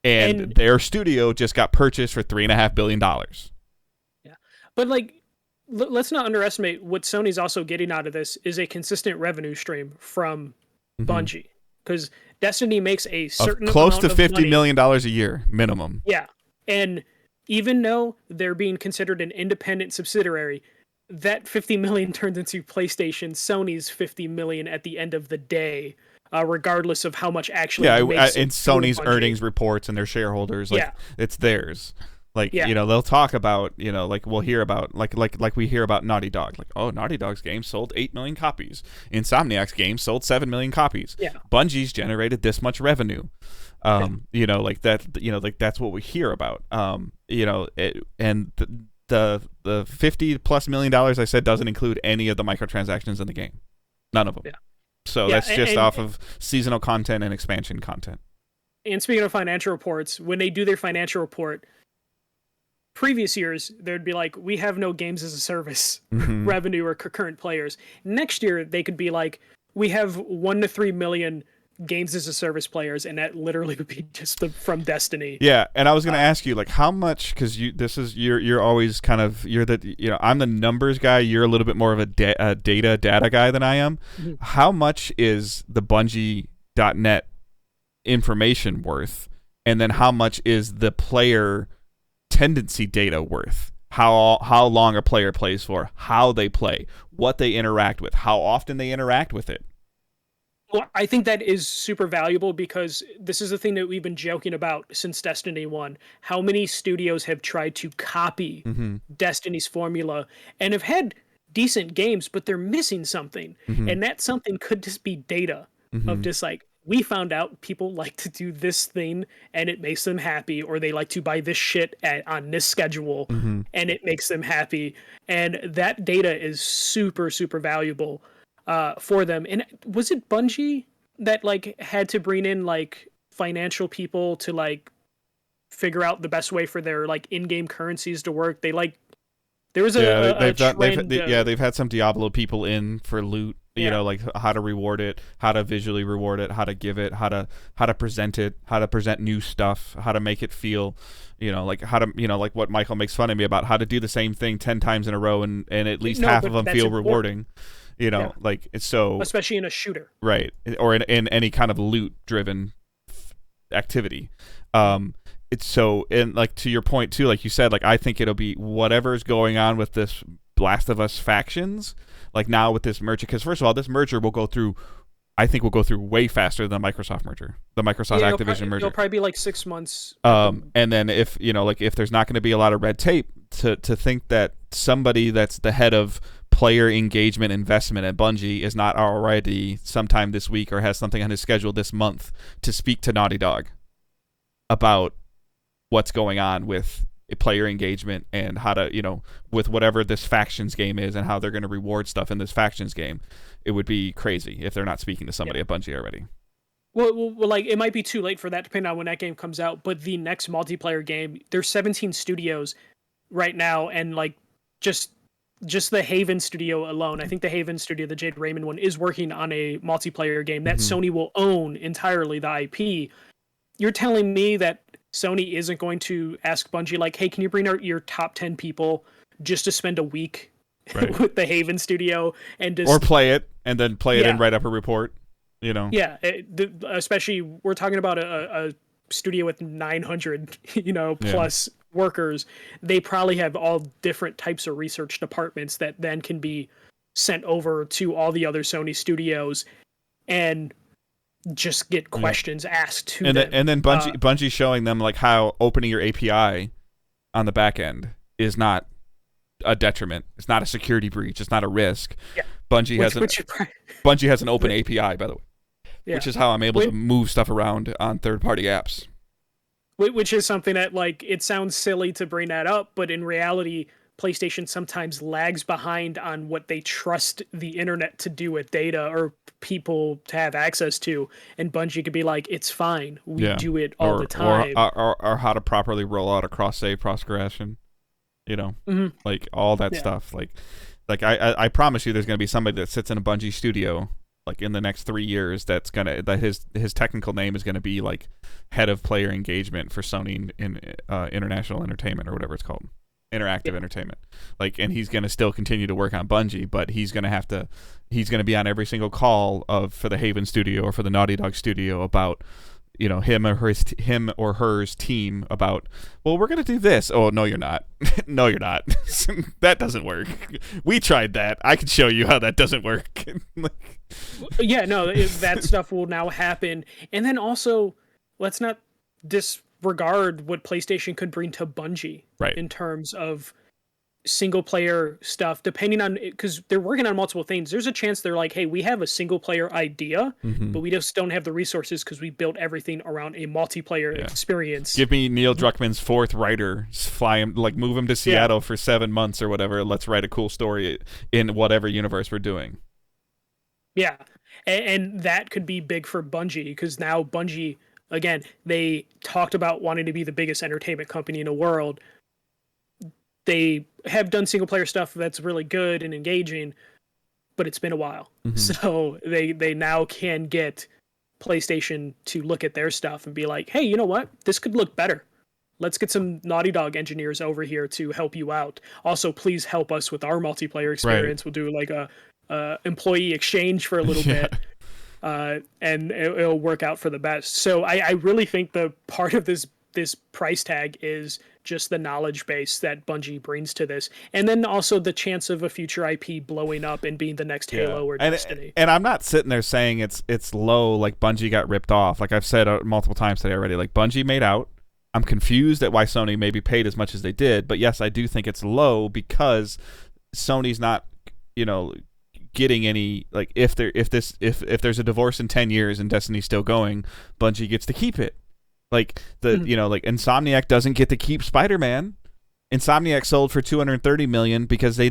And their studio just got purchased for $3.5 billion. Yeah. But, like, let's not underestimate what Sony's also getting out of this is a consistent revenue stream from Bungie, because Destiny makes a certain close amount to of $50 money. million a year minimum. Yeah, and even though they're being considered an independent subsidiary, that 50 million turns into PlayStation, Sony's 50 million at the end of the day, regardless of how much actually. Makes in Sony's earnings reports and their shareholders, like, it's theirs. Like, they'll talk about, like, we'll hear about, like we hear about Naughty Dog. Like, oh, Naughty Dog's game sold 8 million copies. Insomniac's game sold 7 million copies. Yeah. Bungie's generated this much revenue. Like that, like, that's what we hear about. And the $50+ million I said doesn't include any of the microtransactions in the game. None of them. Yeah. So that's just off of seasonal content and expansion content. And speaking of financial reports, when they do their financial report, previous years, there'd be like, we have no games as a service revenue or current players. Next year, they could be like, we have 1 to 3 million games as a service players, and that literally would be just from Destiny. Yeah, and I was going to ask you, like, how much, because you're always kind of, I'm the numbers guy, you're a little bit more of a data guy than I am. Mm-hmm. How much is the Bungie.net information worth, and then how much is the player tendency data worth? How long a player plays for, how they play, what they interact with, how often they interact with it. Well, I think that is super valuable, because this is the thing that we've been joking about since Destiny 1. How many studios have tried to copy Destiny's formula and have had decent games, but they're missing something. And that something could just be data of just like, we found out people like to do this thing and it makes them happy, or they like to buy this shit on this schedule and it makes them happy. And that data is super, super valuable for them. And was it Bungie that like had to bring in like financial people to like figure out the best way for their like in-game currencies to work? They like, there was they've had some Diablo people in for loot. Like how to reward it, how to visually reward it, how to give it, how to present it, how to present new stuff, how to make it feel, like how to, like what Michael makes fun of me about, how to do the same thing 10 times in a row and at least half of them feel rewarding. Like it's so, especially in a shooter, right? Or in any kind of loot driven activity. It's so, and like to your point too, like you said, like I think it'll be whatever's going on with this Last of Us factions. Like now with this merger, because first of all, this merger will go through way faster than the Microsoft merger, the Microsoft Activision merger. It'll probably be like 6 months. And then if if there's not going to be a lot of red tape, to think that somebody that's the head of player engagement investment at Bungie is not already sometime this week or has something on his schedule this month to speak to Naughty Dog about what's going on with player engagement and how to, with whatever this factions game is and how they're going to reward stuff in this factions game, it would be crazy if they're not speaking to somebody at Bungie already. Well, like it might be too late for that depending on when that game comes out, but the next multiplayer game, there's 17 studios right now, and like just the Haven studio alone, I think the Haven studio, the Jade Raymond one, is working on a multiplayer game that Sony will own entirely, the IP. You're telling me that Sony isn't going to ask Bungie, like, hey, can you bring your top 10 people just to spend a week with the Haven studio and just... Or play it, and then play it and write up a report, Yeah, especially, we're talking about a studio with 900, plus workers. They probably have all different types of research departments that then can be sent over to all the other Sony studios and just get questions asked to them. And then Bungie showing them like how opening your API on the back end is not a detriment. It's not a security breach. It's not a risk. Yeah. Bungie has an open API, by the way, which is how I'm able to move stuff around on third-party apps. Which is something that, like, it sounds silly to bring that up, but in reality, PlayStation sometimes lags behind on what they trust the internet to do with data or people to have access to. And Bungie could be like, it's fine. We do it all the time. Or how to properly roll out a cross-save progression. You know, like all that stuff. Like I promise you there's going to be somebody that sits in a Bungie studio like in the next 3 years that his technical name is going to be like head of player engagement for Sony in International Entertainment or whatever it's called, Interactive Entertainment. Like, and he's going to still continue to work on Bungie, but he's going to be on every single call for the Haven studio or for the Naughty Dog studio about, you know, him or hers team about, well, we're going to do this. Oh, no, you're not. No, you're not. That doesn't work. We tried that. I can show you how that doesn't work. Yeah, no, that stuff will now happen. And then also, let's not disregard what PlayStation could bring to Bungie in terms of single player stuff, depending on, because they're working on multiple things. There's a chance they're like, hey, we have a single player idea, but we just don't have the resources because we built everything around a multiplayer experience. Give me Neil Druckmann's fourth writer, fly him, like move him to Seattle for 7 months or whatever. Let's write a cool story in whatever universe we're doing. Yeah, and that could be big for Bungie, because now Bungie, again, they talked about wanting to be the biggest entertainment company in the world. They have done single player stuff that's really good and engaging, but it's been a while. So they now can get PlayStation to look at their stuff and be like, hey, you know what? This could look better. Let's get some Naughty Dog engineers over here to help you out. Also, please help us with our multiplayer experience. We'll do like a employee exchange for a little bit. And it'll work out for the best. So I really think the part of this price tag is just the knowledge base that Bungie brings to this, and then also the chance of a future IP blowing up and being the next Halo or Destiny. And I'm not sitting there saying it's low, like Bungie got ripped off. Like I've said multiple times today already, like Bungie made out. I'm confused at why Sony maybe paid as much as they did, but yes, I do think it's low because Sony's not, you know, getting any, like, if there's a divorce in 10 years and Destiny's still going, Bungie gets to keep it. Like you know, like Insomniac doesn't get to keep Spider-Man. Insomniac sold for $230 million because they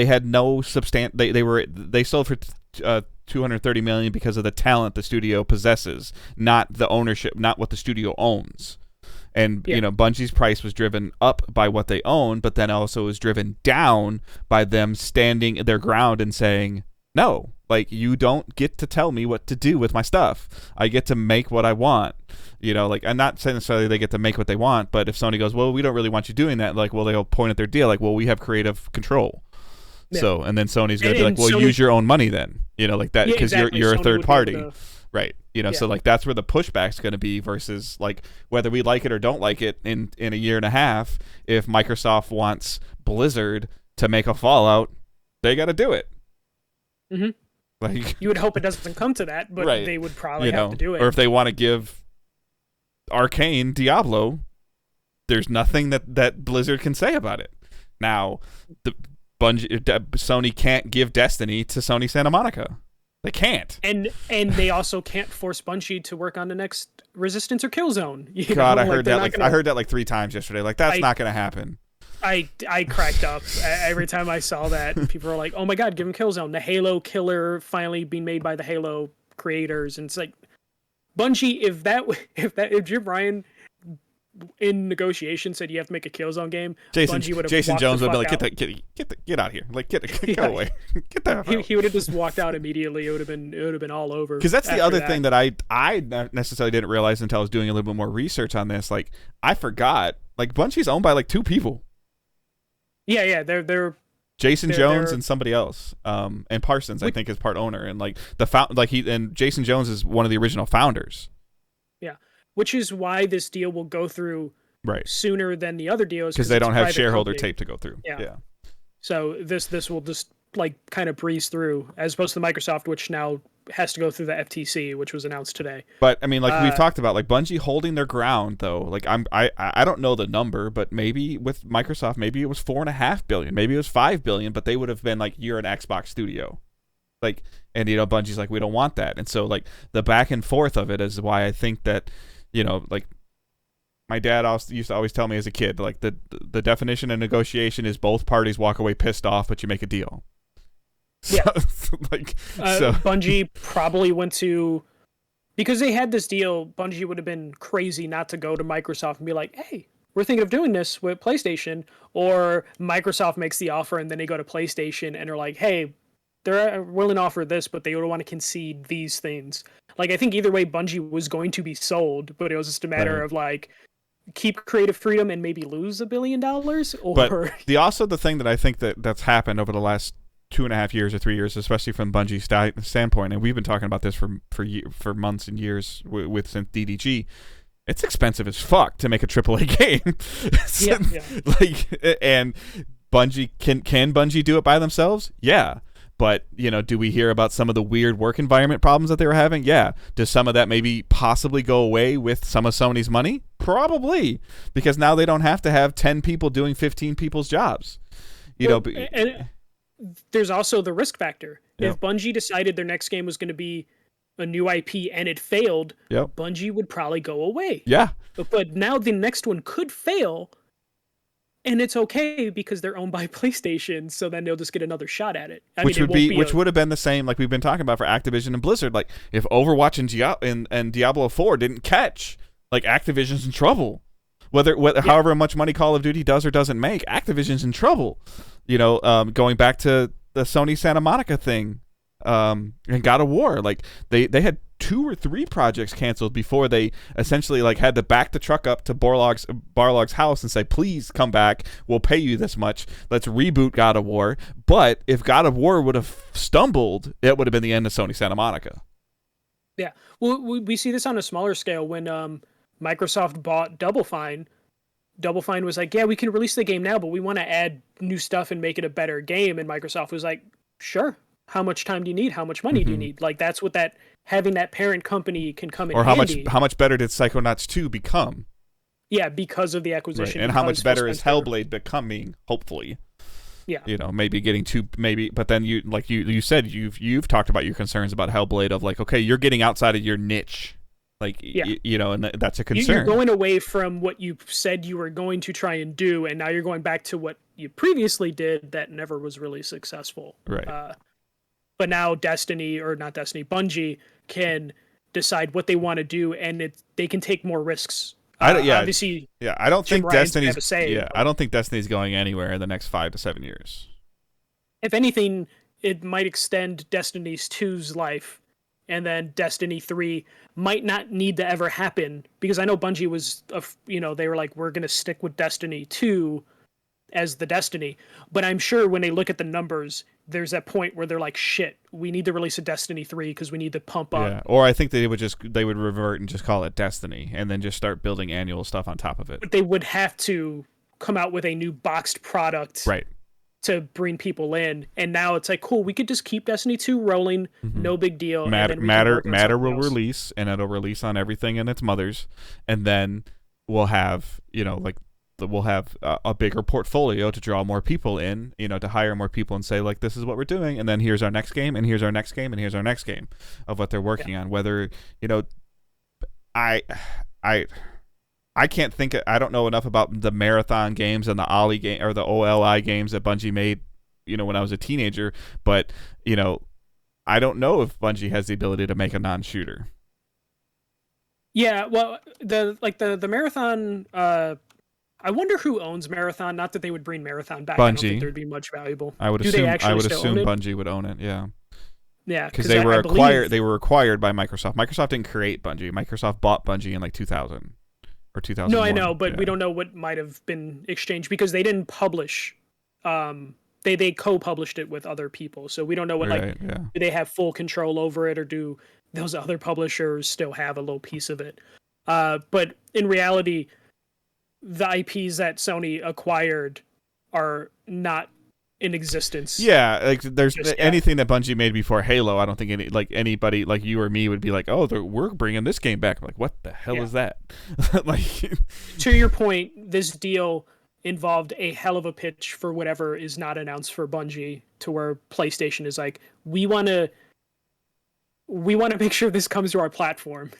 had no they sold for $230 million because of the talent the studio possesses, not the ownership, not what the studio owns. And you know, Bungie's price was driven up by what they own, but then also was driven down by them standing their ground and saying, no, like, you don't get to tell me what to do with my stuff. I get to make what I want. You know, like, I'm not saying necessarily they get to make what they want, but if Sony goes, well, we don't really want you doing that, like, well, they'll point at their deal, like, well, we have creative control. Yeah. So, and then Sony's going to be like, well, Sony, use your own money then. You know, like that, because you're a third party. Right. You know, so like that's where the pushback's going to be versus like whether we like it or don't like it in a year and a half. If Microsoft wants Blizzard to make a Fallout, they got to do it. Mm-hmm. Like, you would hope it doesn't come to that, but they would probably have to do it. Or if they want to give Arcane Diablo, there's nothing that Blizzard can say about it. Now, Sony can't give Destiny to Sony Santa Monica. They can't. And they also can't force Bungie to work on the next Resistance or Killzone. God, I heard that I heard that like 3 times yesterday. Like, that's not going to happen. I cracked up every time I saw that. People were like, "Oh my God, give him Killzone!" The Halo killer finally being made by the Halo creators, and it's like, Bungie, if Jim Ryan in negotiation said you have to make a Killzone game, Bungie would have Jason Jones would be like, get out of here, like go away, get that. He would have just walked out immediately. It would have been all over. Because that's the other thing that I necessarily didn't realize until I was doing a little bit more research on this. Like, I forgot, like, Bungie's owned by like 2 people. Yeah, they're Jason Jones and somebody else, and Parsons, I think, is part owner, and like and Jason Jones is one of the original founders. Yeah, which is why this deal will go through sooner than the other deals, because they don't have shareholder tape to go through. Yeah. So this will just like kind of breeze through, as opposed to Microsoft, which now has to go through the FTC, which was announced today. But I mean, like we've talked about, like Bungie holding their ground though. Like I don't know the number, but maybe with Microsoft, maybe it was $4.5 billion, maybe it was $5 billion, but they would have been like, you're an Xbox studio, like, and Bungie's like, we don't want that, and so like the back and forth of it is why I think that, like my dad also used to always tell me as a kid, like the definition of negotiation is both parties walk away pissed off, but you make a deal. Yeah, so Bungie probably went to, because they had this deal. Bungie would have been crazy not to go to Microsoft and be like, "Hey, we're thinking of doing this with PlayStation," or Microsoft makes the offer and then they go to PlayStation and are like, "Hey, they're willing to offer this, but they would want to concede these things." Like, I think either way, Bungie was going to be sold, but it was just a matter of like, keep creative freedom and maybe lose $1 billion, or. But the thing that I think that's happened over the last 2.5 years or 3 years, especially from Bungie's standpoint, and we've been talking about this for months and years since DDG. It's expensive as fuck to make a AAA game. Like, and Bungie can Bungie do it by themselves? Yeah. But, do we hear about some of the weird work environment problems that they were having? Yeah. Does some of that maybe possibly go away with some of Sony's money? Probably. Because now they don't have to have 10 people doing 15 people's jobs. And there's also the risk factor. If Bungie decided their next game was going to be a new IP and it failed, Bungie would probably go away. Yeah. But now the next one could fail, and it's okay because they're owned by PlayStation, so then they'll just get another shot at it. Which would have been the same, like we've been talking about for Activision and Blizzard. Like, if Overwatch and Diablo 4 didn't catch, like, Activision's in trouble. However much money Call of Duty does or doesn't make, Activision's in trouble. Going back to the Sony Santa Monica thing, and God of War, like they had 2 or 3 projects canceled before they essentially like had to back the truck up to Barlog's house and say, please come back, we'll pay you this much, let's reboot God of War. But if God of War would have stumbled, it would have been the end of Sony Santa Monica. Yeah, well, we see this on a smaller scale when Microsoft bought Double Fine. Double Fine was like, yeah, we can release the game now, but we want to add new stuff and make it a better game. And Microsoft was like, sure. How much time do you need? How much money do you need? Like, that's what having that parent company can come in handy. Or how much better did Psychonauts 2 become? Yeah, because of the acquisition. Right. And how much better is Hellblade becoming, hopefully? Yeah. Maybe getting but then you said you've talked about your concerns about Hellblade of like, okay, you're getting outside of your niche. Like, and that's a concern. You're going away from what you said you were going to try and do, and now you're going back to what you previously did that never was really successful. Right. But now Bungie can decide what they want to do, and they can take more risks. Obviously, I don't think Destiny's I don't think Destiny's going anywhere in the next 5 to 7 years. If anything, it might extend Destiny's 2's life, and then Destiny 3 might not need to ever happen, because I know Bungie was, they were like, we're going to stick with Destiny 2 as the Destiny. But I'm sure when they look at the numbers, there's that point where they're like, shit, we need to release a Destiny 3 because we need to pump up. Yeah, or I think they would revert and just call it Destiny and then just start building annual stuff on top of it. But they would have to come out with a new boxed product. Right. To bring people in, and now it's like, cool, we could just keep Destiny 2 rolling, no big deal. Matter will release, and it'll release on everything and its mothers, and then we'll have we'll have a bigger portfolio to draw more people in, to hire more people and say, like, this is what we're doing, and then here's our next game, and here's our next game, and here's our next game of what they're working on. Whether I can't think. I don't know enough about the marathon games and the Ollie game or the OLI games that Bungie made, when I was a teenager. But I don't know if Bungie has the ability to make a non-shooter. Yeah, well, the marathon. I wonder who owns Marathon. Not that they would bring Marathon back. Bungie. I don't think there'd be much valuable. I would assume Bungie would own it. Yeah. Yeah, because they were acquired. They were acquired by Microsoft. Microsoft didn't create Bungie. Microsoft bought Bungie in like 2000. Or 2001. No, I know, but we don't know what might have been exchanged because they didn't publish. They co-published it with other people, so we don't know what do they have full control over it, or do those other publishers still have a little piece of it? But in reality, the IPs that Sony acquired are not in existence. Yeah, like there's Just yet. anything that Bungie made before Halo. I don't think anybody like you or me would be like, oh, we're bringing this game back. I'm like, what the hell is that? Like, to your point, this deal involved a hell of a pitch for whatever is not announced for Bungie, to where PlayStation is like, we want to make sure this comes to our platform,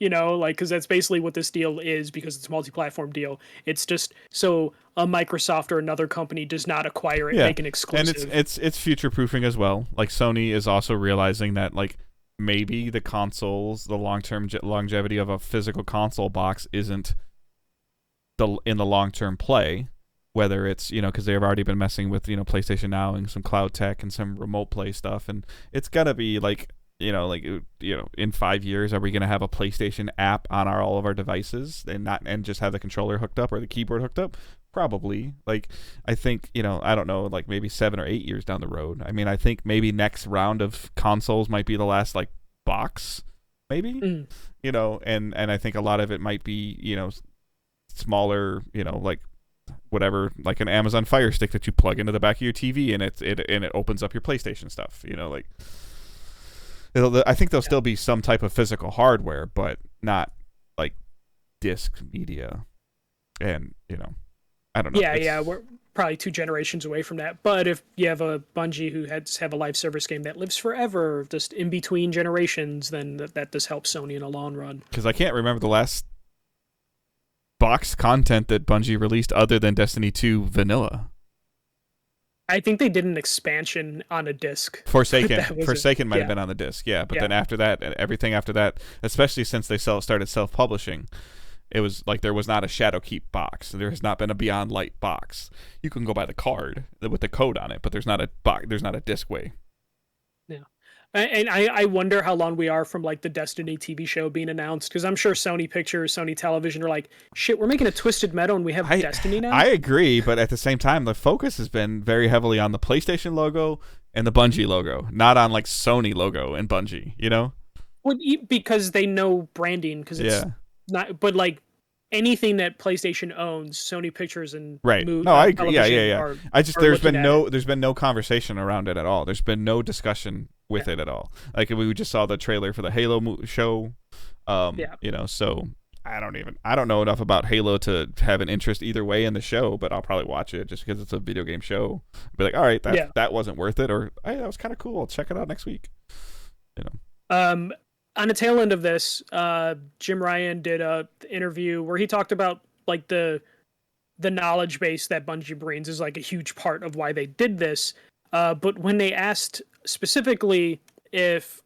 like, because that's basically what this deal is, because it's a multi-platform deal. It's just so a Microsoft or another company does not acquire it, make an exclusive. And it's future proofing as well. Like, Sony is also realizing that, like, maybe the consoles, the long-term longevity of a physical console box isn't in the long-term play, whether it's, because they've already been messing with, PlayStation Now and some cloud tech and some remote play stuff, and it's gotta be like, in 5 years, are we going to have a PlayStation app on all of our devices and just have the controller hooked up or the keyboard hooked up? Probably. Like, I think, I don't know, like maybe 7 or 8 years down the road. I mean, I think maybe next round of consoles might be the last, like, box, maybe, and I think a lot of it might be, smaller, like, whatever, like an Amazon Fire Stick that you plug into the back of your TV and it opens up your PlayStation stuff, like. I think there'll still be some type of physical hardware, but not like disc media. And, I don't know. Yeah, we're probably 2 generations away from that. But if you have a Bungie who have a live service game that lives forever, just in between generations, then that does help Sony in the long run. Because I can't remember the last box content that Bungie released other than Destiny 2 Vanilla. I think they did an expansion on a disc. Forsaken might have been on the disc, but then after that, everything after that, especially since they started self-publishing, it was like there was not a Shadowkeep box. There has not been a Beyond Light box. You can go buy the card with the code on it, but there's not a disc way. Yeah. And I wonder how long we are from like the Destiny TV show being announced, because I'm sure Sony Pictures, Sony Television are like, shit, we're making a Twisted Metal and we have Destiny now? I agree, but at the same time, the focus has been very heavily on the PlayStation logo and the Bungie logo, not on like Sony logo and Bungie, Well, because they know branding, because it's not, but like anything that PlayStation owns, Sony Pictures and right. No, I agree. Yeah. There's been no conversation around it at all. There's been no discussion with it at all. Like, we just saw the trailer for the Halo show. So I don't know enough about Halo to have an interest either way in the show, but I'll probably watch it just because it's a video game show. I'll be like, all right, that wasn't worth it, or hey, that was kind of cool. I'll check it out next week. On the tail end of this, Jim Ryan did a interview where he talked about like the knowledge base that Bungie brings is like a huge part of why they did this. But when they asked specifically if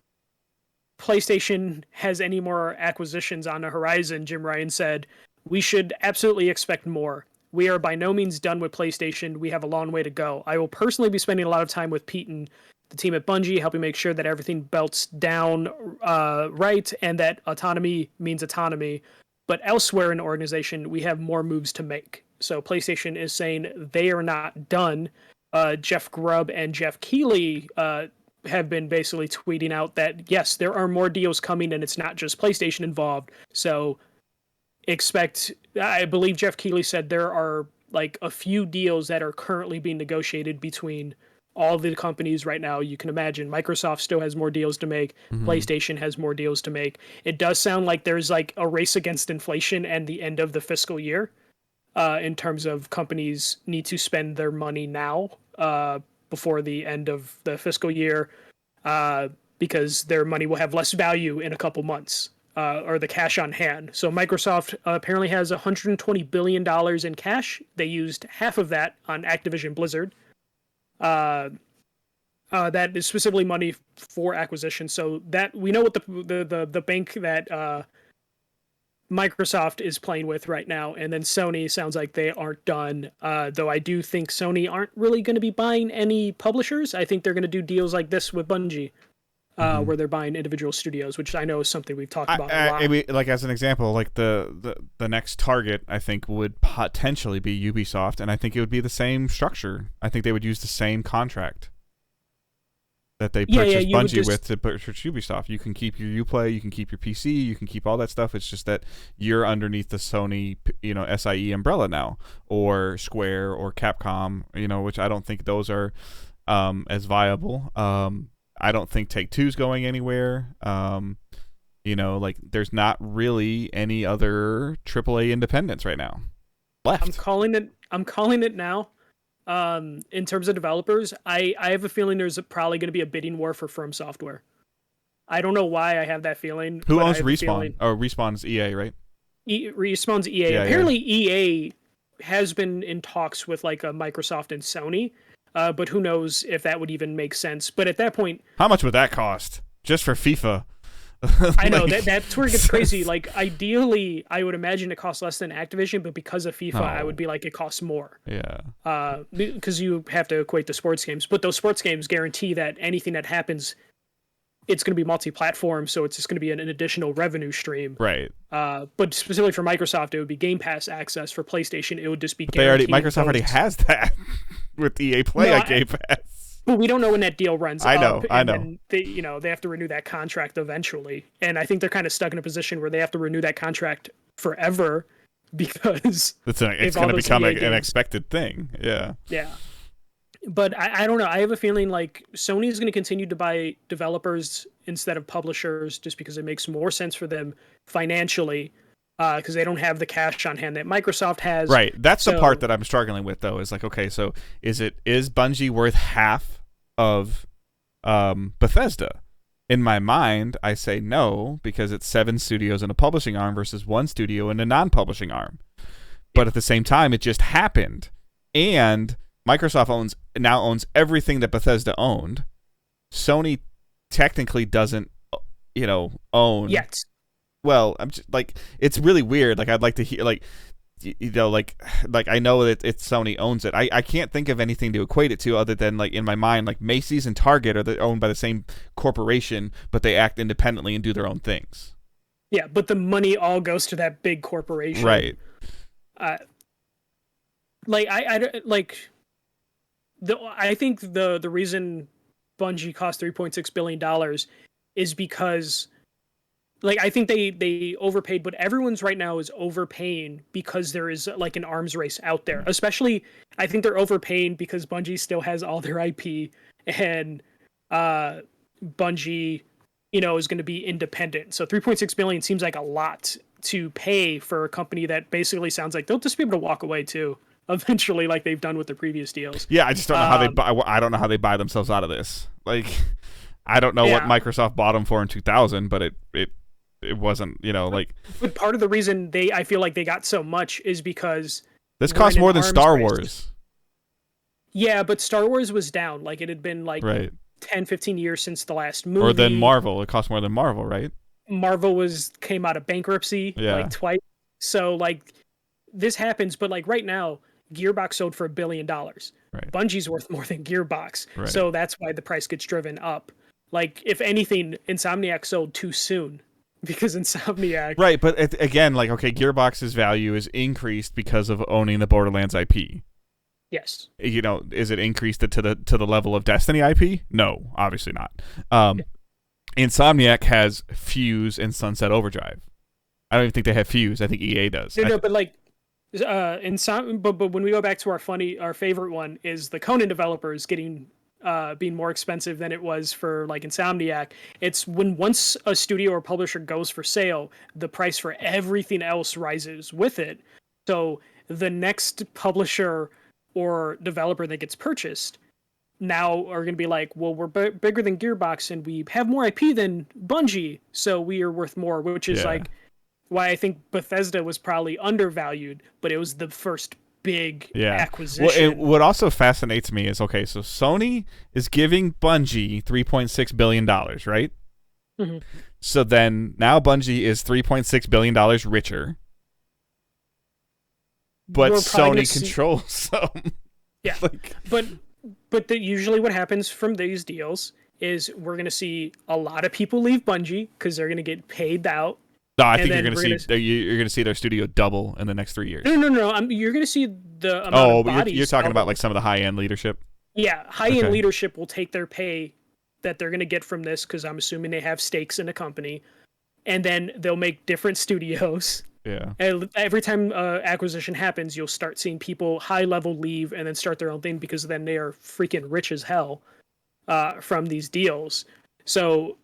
PlayStation has any more acquisitions on the horizon, Jim Ryan said, "We should absolutely expect more. We are by no means done with PlayStation. We have a long way to go. I will personally be spending a lot of time with Pete and the team at Bungie, helping make sure that everything belts down right, and that autonomy means autonomy. But elsewhere in the organization, we have more moves to make." So PlayStation is saying they are not done. Jeff Grubb and Jeff Keighley have been basically tweeting out that, yes, there are more deals coming, and it's not just PlayStation involved. So I believe Jeff Keighley said there are like a few deals that are currently being negotiated between all the companies right now. You can imagine Microsoft still has more deals to make. Mm-hmm. PlayStation has more deals to make. It does sound like there's like a race against inflation and the end of the fiscal year. In terms of companies need to spend their money now before the end of the fiscal year because their money will have less value in a couple months or the cash on hand. So Microsoft apparently has $120 billion in cash. They used half of that on Activision Blizzard. That is specifically money for acquisition. So that we know what the bank that Microsoft is playing with right now, and then Sony sounds like they aren't done. Though I do think Sony aren't really going to be buying any publishers. I think they're going to do deals like this with Bungie, where they're buying individual studios, which I know is something we've talked about a lot. Like as an example, like the next target, I think would potentially be Ubisoft, and I think it would be the same structure. I think they would use the same contract that they Yeah, purchased you would Bungie just with to purchase Ubisoft. You can keep your Uplay, you can keep your PC, you can keep all that stuff. It's just that you're underneath the Sony, SIE umbrella now, or Square or Capcom, which I don't think those are as viable. I don't think Take-Two's going anywhere. Like there's not really any other AAA independents right now left. I'm calling it now. In terms of developers, I have a feeling there's probably going to be a bidding war for From Software. I don't know why I have that feeling. Who owns Respawn? Oh, Respawn's EA, right? Respawn's EA. Yeah, Apparently, EA has been in talks with like a Microsoft and Sony, but who knows if that would even make sense. But at that point, how much would that cost just for FIFA? I know that's where it gets crazy. Like ideally, I would imagine it costs less than Activision, but because of FIFA, I would be like it costs more. Yeah. Because you have to equate the sports games, but those sports games guarantee that anything that happens, it's going to be multi-platform, so it's just going to be an additional revenue stream. Right. But specifically for Microsoft, it would be Game Pass access. For PlayStation, it would just be guaranteed. Microsoft already has that with EA Play on Game Pass. But we don't know when that deal runs I know. They have to renew that contract eventually. And I think they're kind of stuck in a position where they have to renew that contract forever because it's going to become an expected thing. Yeah. Yeah. But I don't know. I have a feeling like Sony is going to continue to buy developers instead of publishers just because it makes more sense for them financially because they don't have the cash on hand that Microsoft has. Right. That's the part that I'm struggling with, though, is like, okay, so is Bungie worth half of Bethesda? In my mind, I say no, because it's 7 studios and a publishing arm versus 1 studio and a non-publishing arm. But at the same time, it just happened. And Microsoft now owns everything that Bethesda owned. Sony technically doesn't, own yet. Well, I'm just like, it's really weird. Like, I'd like to hear, like, like I know that it's Sony owns it. I can't think of anything to equate it to other than, like, in my mind, like Macy's and Target are owned by the same corporation, but they act independently and do their own things. Yeah, but the money all goes to that big corporation, right? I think the reason Bungie cost $3.6 billion is because, like, I think they overpaid, but everyone's right now is overpaying because there is like an arms race out there. Especially, I think they're overpaying because Bungie still has all their IP and Bungie, is going to be independent. So $3.6 billion seems like a lot to pay for a company that basically sounds like they'll just be able to walk away too eventually, like they've done with the previous deals. Yeah, I just don't know how they buy. I don't know how they buy themselves out of this. Like, I don't know what Microsoft bought them for in 2000, but it wasn't, like. But part of the reason I feel like they got so much is because this cost more than Star Wars. Yeah, but Star Wars was down. Like, it had been like 10, 15 years since the last movie. Or than Marvel. It cost more than Marvel, right? Marvel came out of bankruptcy like twice. So like this happens, but like right now, Gearbox sold for $1 billion. Right. Bungie's worth more than Gearbox. Right. So that's why the price gets driven up. Like, if anything, Insomniac sold too soon because Insomniac. Right, but again, like, okay, Gearbox's value is increased because of owning the Borderlands IP. Yes. Is it increased to the level of Destiny IP? No, obviously not. Insomniac has Fuse and Sunset Overdrive. I don't even think they have Fuse. I think EA does. No, but like, but when we go back to our favorite one is the Conan developers getting being more expensive than it was for like Insomniac. It's once a studio or publisher goes for sale, the price for everything else rises with it. So the next publisher or developer that gets purchased now are going to be like, well, we're bigger than Gearbox and we have more IP than Bungie, so we are worth more, which is like why I think Bethesda was probably undervalued, but it was the first big acquisition. Well, what also fascinates me is, okay, so Sony is giving Bungie $3.6 billion, right? Mm-hmm. So then now Bungie is $3.6 billion richer, but Sony controls them. Yeah, but usually what happens from these deals is we're going to see a lot of people leave Bungie because they're going to get paid out. No, I think you're going to see their studio double in the next 3 years. No. You're going to see the amount of bodies. You're talking about like some of the high-end leadership? Yeah, high-end leadership will take their pay that they're going to get from this, because I'm assuming they have stakes in the company, and then they'll make different studios. Yeah. And every time acquisition happens, you'll start seeing people high level leave and then start their own thing, because then they are freaking rich as hell from these deals. So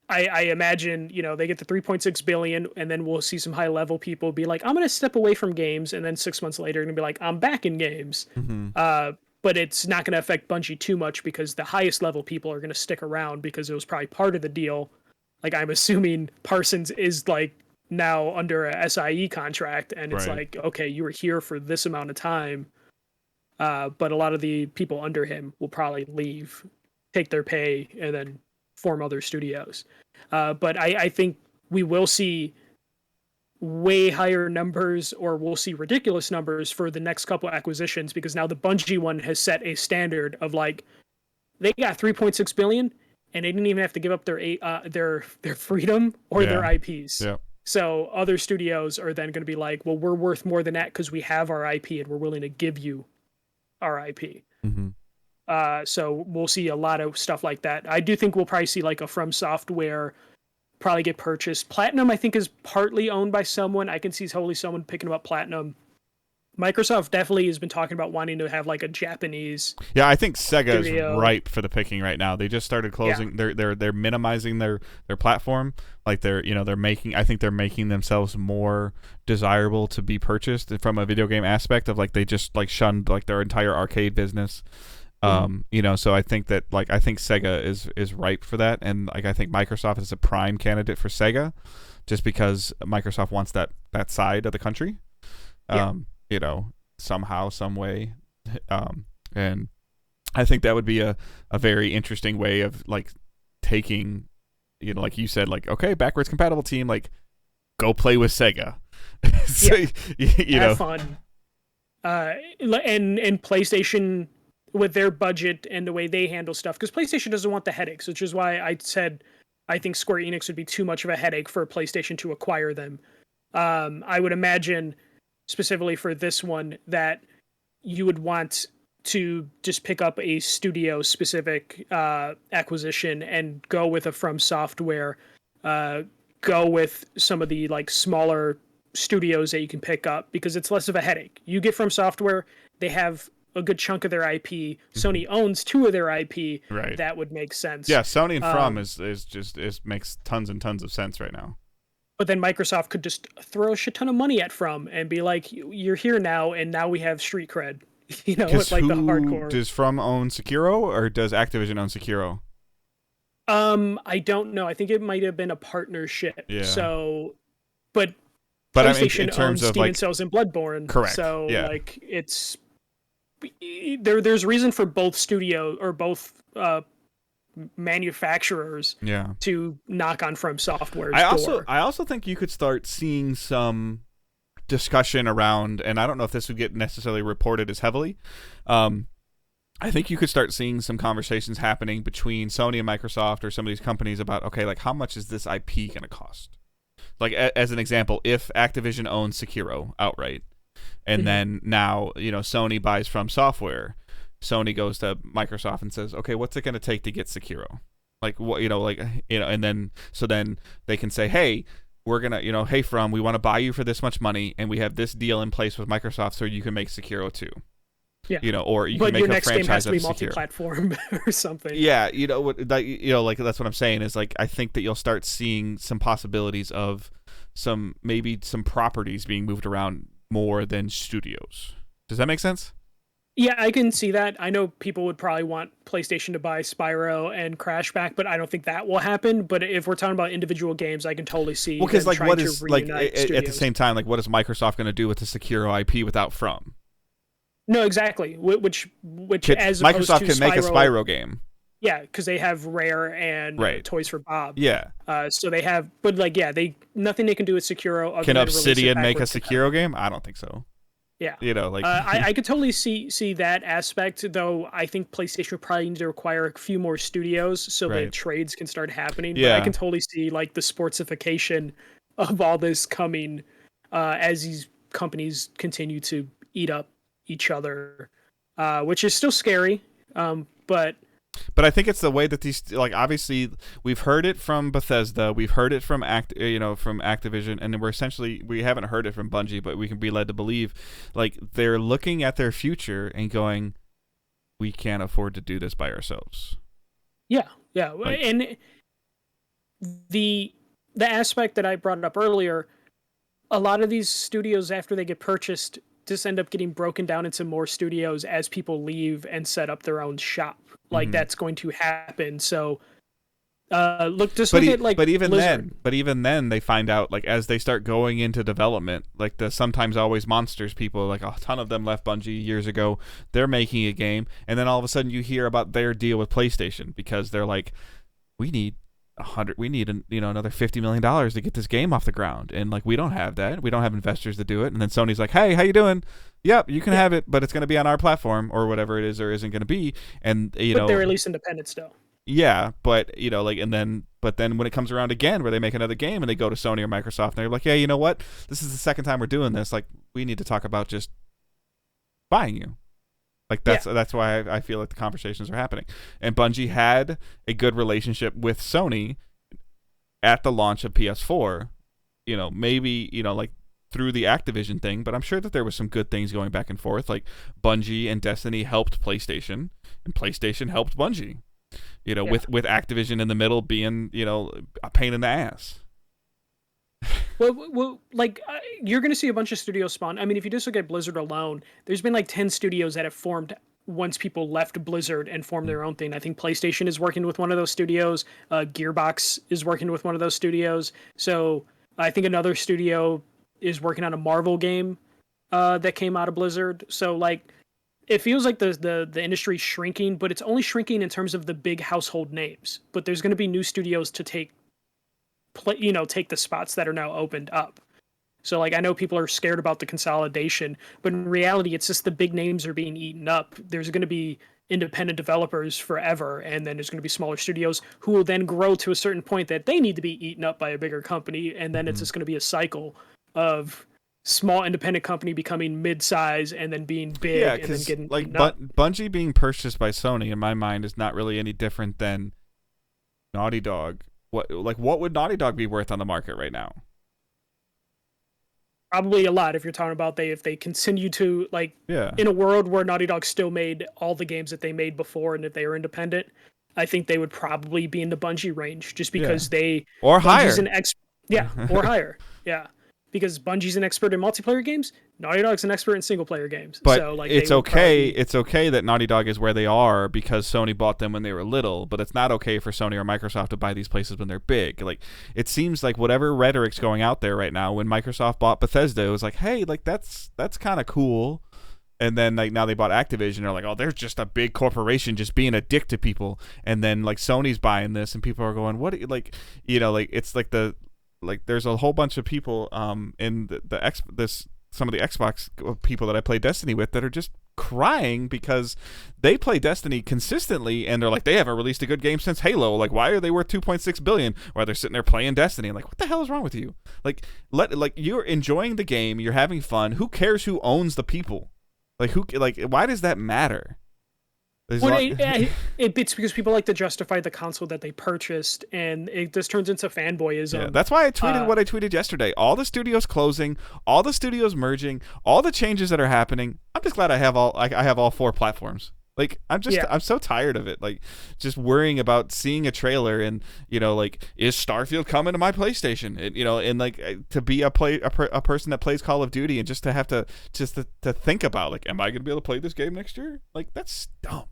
I imagine, they get the 3.6 billion, and then we'll see some high level people be like, I'm going to step away from games, and then 6 months later, going to be like, I'm back in games. But it's not going to affect Bungie too much, because the highest level people are going to stick around, because it was probably part of the deal. Like, I'm assuming Parsons is like now under a SIE contract, and it's like, okay, you were here for this amount of time. But a lot of the people under him will probably leave, take their pay, and then form other studios. But I think we will see way higher numbers, or we'll see ridiculous numbers for the next couple acquisitions, because now the Bungie one has set a standard of like, they got 3.6 billion, and they didn't even have to give up their freedom or their IPs. Yeah. So other studios are then going to be like, well, we're worth more than that because we have our IP and we're willing to give you our IP. So we'll see a lot of stuff like that. I do think we'll probably see like a From Software probably get purchased. Platinum, I think, is partly owned by someone. I can see totally someone picking up Platinum. Microsoft definitely has been talking about wanting to have like a Japanese. Yeah, I think Sega studio. is ripe for the picking right now. They just started closing. Yeah. They're minimizing their platform. Like they're making. I think they're making themselves more desirable to be purchased from a video game aspect of like they just like shunned like their entire arcade business. So I think that I think Sega is ripe for that, and like I think Microsoft is a prime candidate for Sega, just because Microsoft wants that side of the country, somehow, some way, and I think that would be a very interesting way of like taking, like you said, like okay, backwards compatible team, like go play with Sega, so, have fun, and PlayStation, with their budget and the way they handle stuff, because PlayStation doesn't want the headaches, which is why I said I think Square Enix would be too much of a headache for PlayStation to acquire them. I would imagine, specifically for this one, that you would want to just pick up a studio-specific acquisition and go with a From Software, go with some of the like smaller studios that you can pick up, because it's less of a headache. You get From Software, they have a good chunk of their IP. Sony owns 2 of their IP. Right. That would make sense. Yeah, Sony and From is makes tons and tons of sense right now. But then Microsoft could just throw a shit ton of money at From and be like, you're here now, and now we have street cred. With like the hardcore. Does From own Sekiro, or does Activision own Sekiro? I don't know. I think it might have been a partnership. Yeah. So, but I PlayStation mean, in terms owns of Demon's Souls and Bloodborne. Correct. So yeah. like it's there's reason for both studio or both manufacturers to knock on From Software's door. I also think you could start seeing some discussion around, and I don't know if this would get necessarily reported as heavily. I think you could start seeing some conversations happening between Sony and Microsoft or some of these companies about, okay, like how much is this IP going to cost? Like as an example, if Activision owns Sekiro outright, and then now Sony buys From Software, Sony goes to Microsoft and says, okay, what's it going to take to get Sekiro? Like what and then so then they can say, hey, we're gonna hey From, we want to buy you for this much money, and we have this deal in place with Microsoft so you can make Sekiro 2. Yeah. Or you but can make your a next franchise game has to be of Sekiro. multi-platform or something. Yeah, like that's what I'm saying is like I think that you'll start seeing some possibilities of some properties being moved around more than studios. Does that make sense? Yeah, I can see that. I know people would probably want PlayStation to buy Spyro and Crash back, but I don't think that will happen. But if we're talking about individual games, I can totally see. Well, because like what is like at the same time, like what is Microsoft going to do with the Sekiro IP without From? No, exactly. Which as Microsoft can Spyro, make a Spyro game. Yeah, because they have Rare and Toys for Bob. Yeah. So they have, but like, nothing they can do with Sekiro. Other Can than Obsidian make a Sekiro game? I don't think so. Yeah. I could totally see that aspect, though. I think PlayStation would probably need to require a few more studios so that trades can start happening. Yeah. But I can totally see like the sportsification of all this coming as these companies continue to eat up each other, which is still scary. But But I think it's the way that these, like, obviously we've heard it from Bethesda, we've heard it from from Activision, and then we haven't heard it from Bungie, but we can be led to believe, like, they're looking at their future and going, we can't afford to do this by ourselves. Yeah, Like, and the aspect that I brought up earlier, a lot of these studios after they get purchased just end up getting broken down into more studios as people leave and set up their own shop. Like that's going to happen. So look at like but even Blizzard. then they find out, like, as they start going into development, like the Sometimes Always Monsters people, like a ton of them left Bungie years ago. They're making a game, and then all of a sudden you hear about their deal with PlayStation because they're like, we need another $50 million to get this game off the ground, and like we don't have that. We don't have investors to do it. And then Sony's like, hey, how you doing? Yep, you can have it, but it's going to be on our platform or whatever it is, or isn't going to be. And but they're at least independent still. Yeah, but but then when it comes around again, where they make another game and they go to Sony or Microsoft, and they're like, yeah, you know what? This is the second time we're doing this. Like, we need to talk about just buying you. Like that's why I feel like the conversations are happening. And Bungie had a good relationship with Sony at the launch of PS4. Maybe like through the Activision thing, but I'm sure that there was some good things going back and forth. Like Bungie and Destiny helped PlayStation, and PlayStation helped Bungie. With Activision in the middle being a pain in the ass. Well, like you're going to see a bunch of studios spawn. I mean, if you just look at Blizzard alone, there's been like 10 studios that have formed once people left Blizzard and formed their own thing. I think PlayStation is working with one of those studios. Gearbox is working with one of those studios. So I think another studio is working on a Marvel game that came out of Blizzard. So like, it feels like the industry's shrinking, but it's only shrinking in terms of the big household names. But there's going to be new studios to take the spots that are now opened up. So like I know people are scared about the consolidation, but in reality it's just the big names are being eaten up. There's going to be independent developers forever, and then there's going to be smaller studios who will then grow to a certain point that they need to be eaten up by a bigger company, and then it's just going to be a cycle of small independent company becoming mid-size and then being big and then getting like Bungie being purchased by Sony in my mind is not really any different than Naughty Dog. What would Naughty Dog be worth on the market right now? Probably a lot if you're talking about if they continue to in a world where Naughty Dog still made all the games that they made before, and if they were independent, I think they would probably be in the Bungie range just because or higher. Or higher. Yeah. Because Bungie's an expert in multiplayer games, Naughty Dog's an expert in single player games. But so, it's okay. It's okay that Naughty Dog is where they are because Sony bought them when they were little. But it's not okay for Sony or Microsoft to buy these places when they're big. Like, it seems like whatever rhetoric's going out there right now, when Microsoft bought Bethesda, it was like, hey, like that's kind of cool. And then like now they bought Activision, they're like, oh, they're just a big corporation just being a dick to people. And then like Sony's buying this, and people are going, what? It's like there's a whole bunch of people in some of the Xbox people that I play Destiny with that are just crying because they play Destiny consistently, and they're like, they haven't released a good game since Halo. Like, why are they worth $2.6 billion while they're sitting there playing Destiny? I'm like, what the hell is wrong with you? Like, you're enjoying the game, you're having fun. Who cares who owns the people? Why does that matter? It's because people like to justify the console that they purchased, and it just turns into fanboyism. Yeah, that's why I tweeted what I tweeted yesterday. All the studios closing, all the studios merging, all the changes that are happening. I'm just glad I have all 4 platforms. Like, I'm so tired of it. Like, just worrying about seeing a trailer and, is Starfield coming to my PlayStation? And, to be a person that plays Call of Duty and just to have to think about, like, am I going to be able to play this game next year? Like, that's dumb.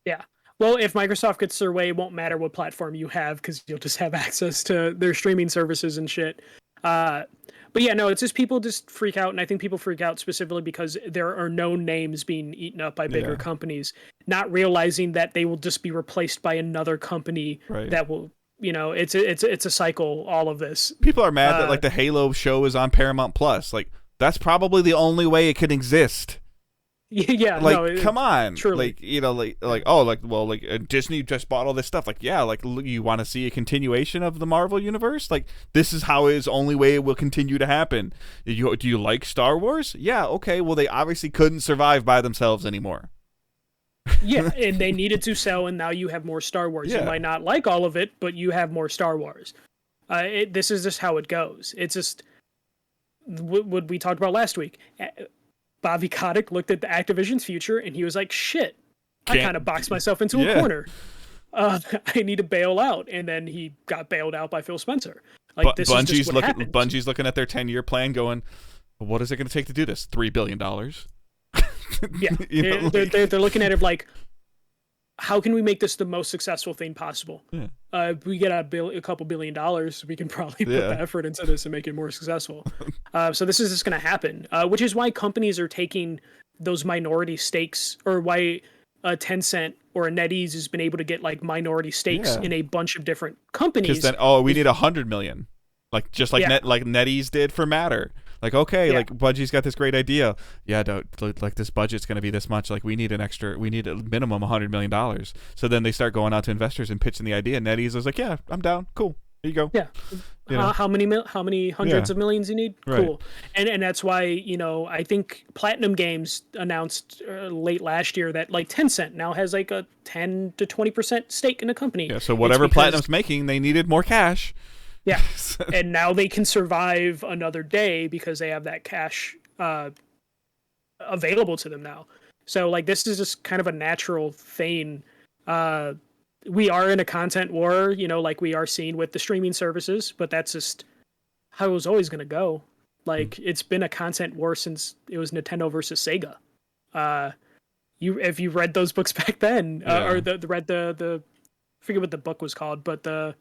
Yeah. Well, if Microsoft gets their way, it won't matter what platform you have because you'll just have access to their streaming services and shit. But yeah, no, it's just people just freak out, and I think people freak out specifically because there are known names being eaten up by bigger companies, not realizing that they will just be replaced by another company that will, it's a cycle. All of this. People are mad that like the Halo show is on Paramount Plus. Like, that's probably the only way it can exist. Yeah, come on, truly. Disney just bought all this stuff. Like, yeah, like you want to see a continuation of the Marvel universe? Like, this is how is only way it will continue to happen. Do you like Star Wars? Yeah, okay. Well, they obviously couldn't survive by themselves anymore. Yeah, and they needed to sell, and now you have more Star Wars. Yeah. You might not like all of it, but you have more Star Wars. This is just how it goes. It's just what we talked about last week. Bobby Kotick looked at the Activision's future, and he was like, "Shit, I kind of boxed myself into a corner. I need to bail out." And then he got bailed out by Phil Spencer. Like, this is just what happened. Bungie's looking at their 10-year plan, going, "What is it going to take to do this? $3 billion." Yeah, they're looking at it like, how can we make this the most successful thing possible? Yeah. We get a couple $1 billion, we can probably put the effort into this and make it more successful. So this is just going to happen, which is why companies are taking those minority stakes, or why Tencent or a NetEase has been able to get like minority stakes in a bunch of different companies. Because then, we need 100 million, like just like NetEase did for Matter. Like, okay, like Bungie's got this great idea. Yeah, like this budget's going to be this much. Like we need a minimum $100 million. So then they start going out to investors and pitching the idea. And NetEase was like, yeah, I'm down. Cool. Here you go. Yeah. How many hundreds of millions you need? Right. Cool. And that's why, I think Platinum Games announced late last year that like Tencent now has like a 10 to 20% stake in the company. Yeah. So whatever Platinum's making, they needed more cash. Yeah, and now they can survive another day because they have that cash available to them now. So, like, this is just kind of a natural thing. We are in a content war, like we are seeing with the streaming services, but that's just how it was always going to go. Like, it's been a content war since it was Nintendo versus Sega. If you read those books back then, or read the I forget what the book was called, but the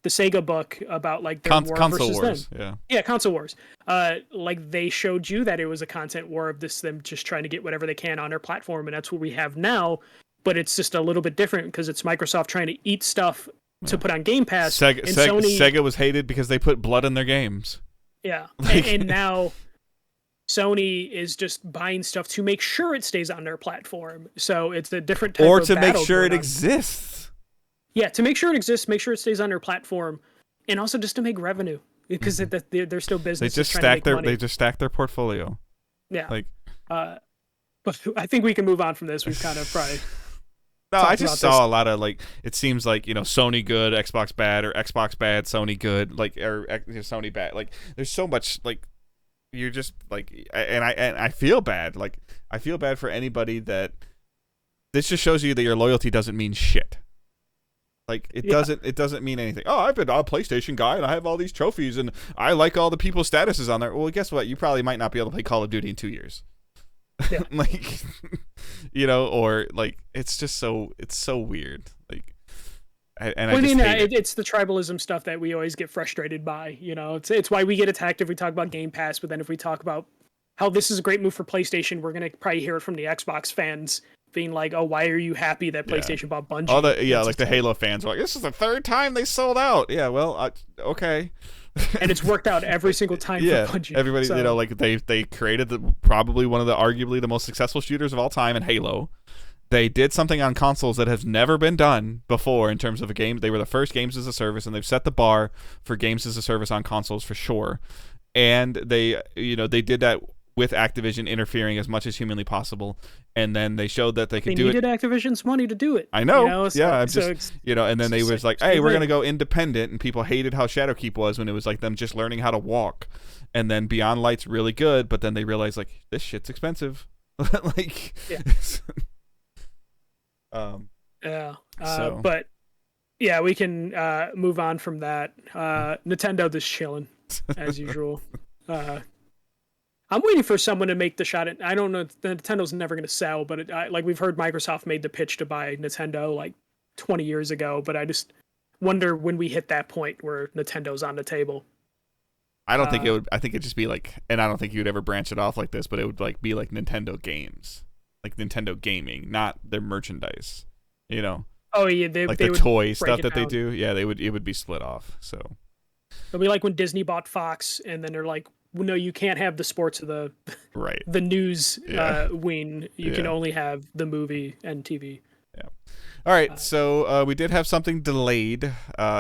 Sega book about like their war console versus wars. them. Yeah, console wars. Like they showed you that it was a content war of them just trying to get whatever they can on their platform, and that's what we have now. But it's just a little bit different because it's Microsoft trying to eat stuff to put on Game Pass. Sega was hated because they put blood in their games. Yeah, and now Sony is just buying stuff to make sure it stays on their platform. So it's a different type or of to make battle sure it going on. Exists. Yeah, to make sure it exists, make sure it stays on their platform, and also just to make revenue because they're still business. They just stack their portfolio. Yeah. But I think we can move on from this. We've kind of probably. No, I just saw a lot of like. It seems like Sony good, Xbox bad, or Xbox bad, Sony good, like or Sony bad. Like there's so much like. You're just like, and I feel bad. Like I feel bad for anybody that. This just shows you that your loyalty doesn't mean shit. Like it doesn't mean anything. Oh, I've been a PlayStation guy and I have all these trophies and I like all the people's statuses on there. Well, guess what? You probably might not be able to play Call of Duty in 2 years. Yeah. Like, or like it's so weird. Like, it's the tribalism stuff that we always get frustrated by. It's why we get attacked if we talk about Game Pass, but then if we talk about how this is a great move for PlayStation, we're gonna probably hear it from the Xbox fans. Being like, oh, why are you happy that PlayStation bought Bungie? Like the Halo fans are like, this is the third time they sold out. Yeah, well, okay. And it's worked out every single time for Bungie. Everybody, like they created probably one of the arguably the most successful shooters of all time in Halo. They did something on consoles that has never been done before in terms of a game. They were the first games as a service, and they've set the bar for games as a service on consoles for sure. And they did that with Activision interfering as much as humanly possible, and then they showed that they could do it. They needed Activision's money to do it. I know. And then they was like, "Hey, we're gonna go independent," and people hated how Shadowkeep was when it was like them just learning how to walk, and then Beyond Light's really good, but then they realized like this shit's expensive, like. But yeah, we can move on from that. Nintendo just chilling as usual. I'm waiting for someone to make the shot at. I don't know. Nintendo's never going to sell, but like we've heard, Microsoft made the pitch to buy Nintendo like 20 years ago. But I just wonder when we hit that point where Nintendo's on the table. I don't think it would. I think it'd just be like, and I don't think you'd ever branch it off like this, but it would like be like Nintendo games, like Nintendo gaming, not their merchandise. Oh yeah, they the toy stuff that they do. Yeah, it would be split off. So it'll be like when Disney bought Fox, and then they're like, well, no, you can't have the sports of the the news wing. You can only have the movie and TV. Yeah. All right. So we did have something delayed.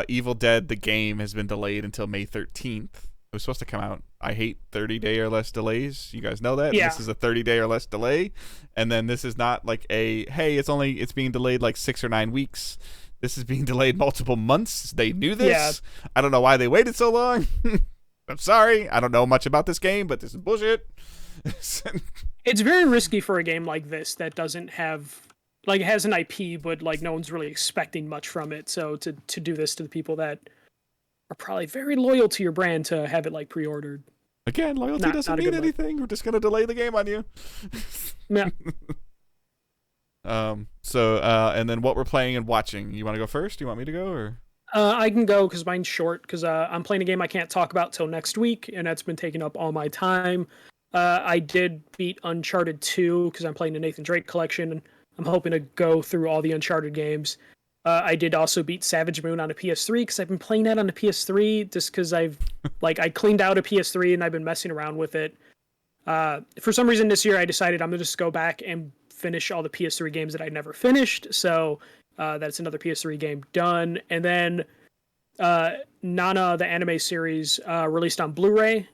Evil Dead the game has been delayed until May 13th. It was supposed to come out. I hate 30-day or less delays. You guys know that. Yeah. This is a 30-day or less delay, and then this is not like it's being delayed like 6 or 9 weeks. This is being delayed multiple months. They knew this. Yeah. I don't know why they waited so long. I'm sorry. I don't know much about this game, but this is bullshit. It's very risky for a game like this that doesn't have, like, it has an IP, but like no one's really expecting much from it. So to do this to the people that are probably very loyal to your brand to have it like pre-ordered. Again, loyalty doesn't mean anything. We're just gonna delay the game on you. Yeah. And then what we're playing and watching. You want to go first? Do you want me to go or? I can go because mine's short. Because I'm playing a game I can't talk about till next week, and that's been taking up all my time. I did beat Uncharted 2 because I'm playing the Nathan Drake collection, and I'm hoping to go through all the Uncharted games. I did also beat Savage Moon on a PS3 because I've been playing that on the PS3 just because I cleaned out a PS3 and I've been messing around with it. For some reason this year I decided I'm gonna just go back and finish all the PS3 games that I never finished. So that's another PS3 game done. And then Nana, the anime series, released on Blu-ray.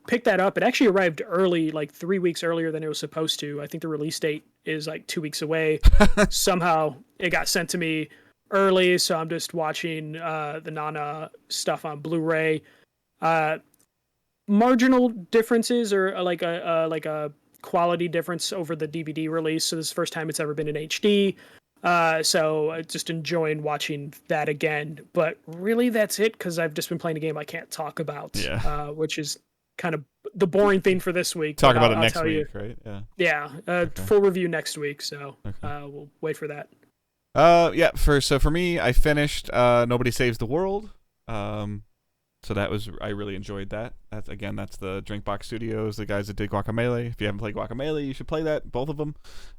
Picked that up. It actually arrived early, like 3 weeks earlier than it was supposed to. I think the release date is like 2 weeks away. Somehow it got sent to me early, so I'm just watching the Nana stuff on Blu-ray. Marginal differences or like a quality difference over the DVD release. So this is the first time it's ever been in HD. So just enjoying watching that again. But really that's it because I've just been playing a game I can't talk about, which is kind of the boring thing for this week. Talk about it next week, right? Yeah. Okay. Full review next week, so okay. We'll wait for that. For me, I finished Nobody Saves the World. So I really enjoyed that. That's the Drinkbox Studios, the guys that did Guacamelee. If you haven't played Guacamelee, you should play that, both of them.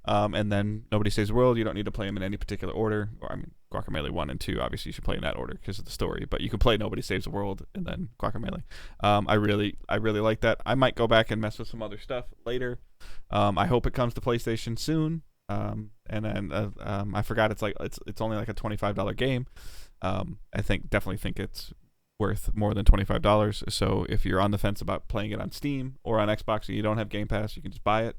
And then Nobody Saves the World, you don't need to play them in any particular order. Guacamelee 1 and 2, obviously you should play in that order because of the story, but you can play Nobody Saves the World and then Guacamelee. I really like that. I might go back and mess with some other stuff later. I hope it comes to PlayStation soon. And then I forgot it's only like a $25 game. I definitely think it's worth more than $25. So if you're on the fence about playing it on Steam or on Xbox and you don't have Game Pass, you can just buy it.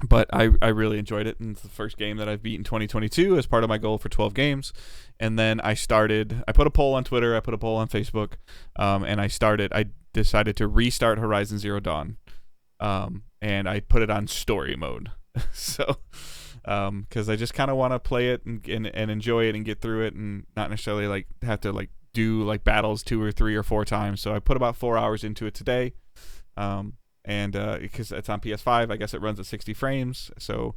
But I really enjoyed it, and it's the first game that I've beat in 2022 as part of my goal for 12 games. And then I put a poll on Twitter, I put a poll on Facebook, and I decided to restart Horizon Zero Dawn. And I put it on story mode. So because I just kind of want to play it and enjoy it and get through it and not necessarily like have to like do like battles 2 or 3 or 4 times. So I put about 4 hours into it today. And because it's on PS5, I guess it runs at 60 frames. So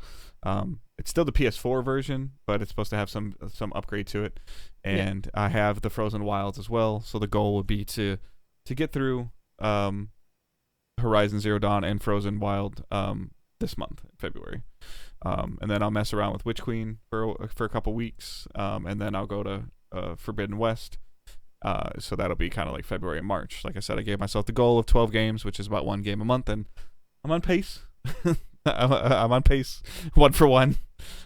it's still the PS4 version, but it's supposed to have some upgrade to it. And I have the Frozen Wilds as well. So the goal would be to get through Horizon Zero Dawn and Frozen Wild this month, February. And then I'll mess around with Witch Queen for a couple weeks. And then I'll go to Forbidden West. So that'll be kind of like February and March. Like I said, I gave myself the goal of 12 games, which is about 1 game a month, and I'm on pace. I'm on pace, 1 for 1.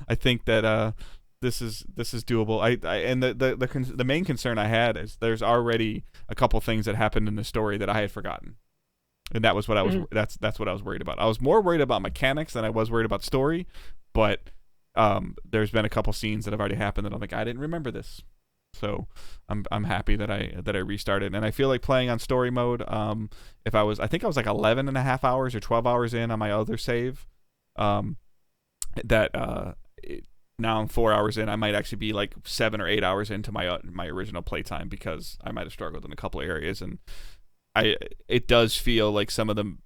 I think that this is doable. And the main concern I had is there's already a couple things that happened in the story that I had forgotten, and that was what I was. That's what I was worried about. I was more worried about mechanics than I was worried about story, but there's been a couple scenes that have already happened that I'm like, I didn't remember this. So I'm happy that I restarted, and I feel like playing on story mode. I think I was like 11 and a half hours or 12 hours in on my other save. Now I'm 4 hours in. I might actually be like 7 or 8 hours into my original playtime because I might have struggled in a couple of areas, and it does feel like some of them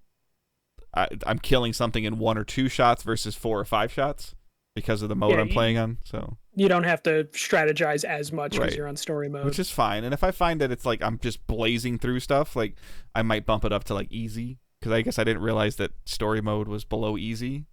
I'm killing something in 1 or 2 shots versus 4 or 5 shots because of the mode I'm playing on. So you don't have to strategize as much as you're on story mode, which is fine. And if I find that it's like I'm just blazing through stuff, like I might bump it up to like easy, because I guess I didn't realize that story mode was below easy.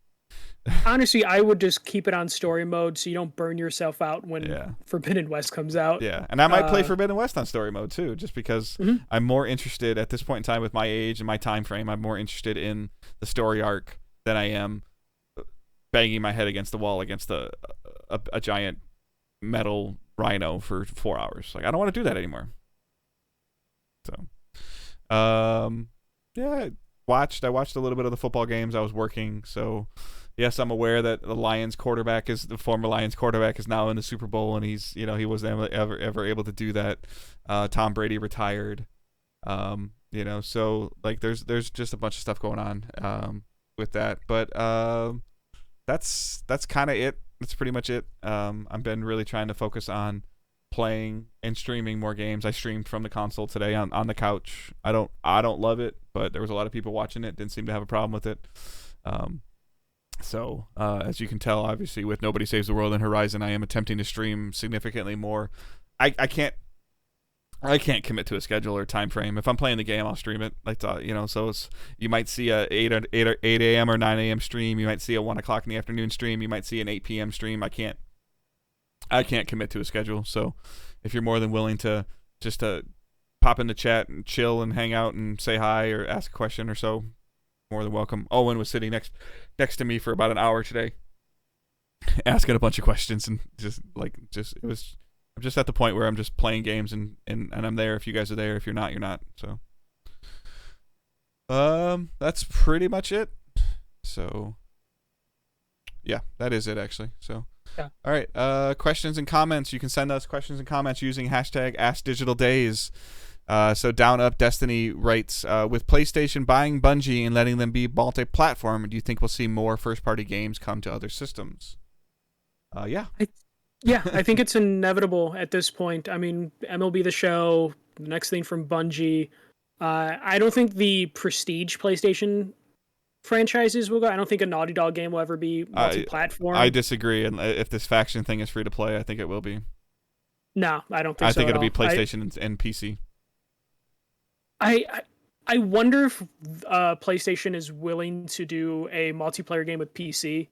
Honestly, I would just keep it on story mode so you don't burn yourself out when Forbidden West comes out. Yeah, and I might play Forbidden West on story mode too, just because I'm more interested at this point in time with my age and my time frame. I'm more interested in the story arc than I am banging my head against the wall against a giant metal rhino for 4 hours. Like, I don't want to do that anymore. So, yeah, I watched a little bit of the football games. I was working, so yes, I'm aware that the former Lions quarterback is now in the Super Bowl, and he wasn't ever able to do that. Tom Brady retired. So like there's just a bunch of stuff going on with that, but that's kind of it. That's pretty much it. I've been really trying to focus on playing and streaming more games. I streamed from the console today on the couch. I don't love it, but there was a lot of people watching it. Didn't seem to have a problem with it. So as you can tell, obviously with Nobody Saves the World and Horizon, I am attempting to stream significantly more. I can't commit to a schedule or time frame. If I'm playing the game, I'll stream it. So you might see a 8 a.m. or 9 a.m. stream. You might see a 1 o'clock in the afternoon stream. You might see an 8 p.m. stream. I can't commit to a schedule. So if you're more than willing to just pop in the chat and chill and hang out and say hi or ask a question or so, more than welcome. Owen was sitting next to me for about an hour today, asking a bunch of questions, and I'm just at the point where I'm just playing games and I'm there if you guys are there. If you're not, you're not. So that's pretty much it. So yeah, that is it actually. So yeah. All right. Questions and comments. You can send us questions and comments using hashtag AskDigitalDays. So Down Up Destiny writes, with PlayStation buying Bungie and letting them be multi-platform, do you think we'll see more first-party games come to other systems? Yeah. I think it's inevitable at this point. I mean, MLB The Show, the next thing from Bungie. I don't think the prestige PlayStation franchises will go. I don't think a Naughty Dog game will ever be multi-platform. I disagree. And if this faction thing is free to play, I think it will be. No, I don't think so. I think it'll be PlayStation and PC. I wonder if PlayStation is willing to do a multiplayer game with PC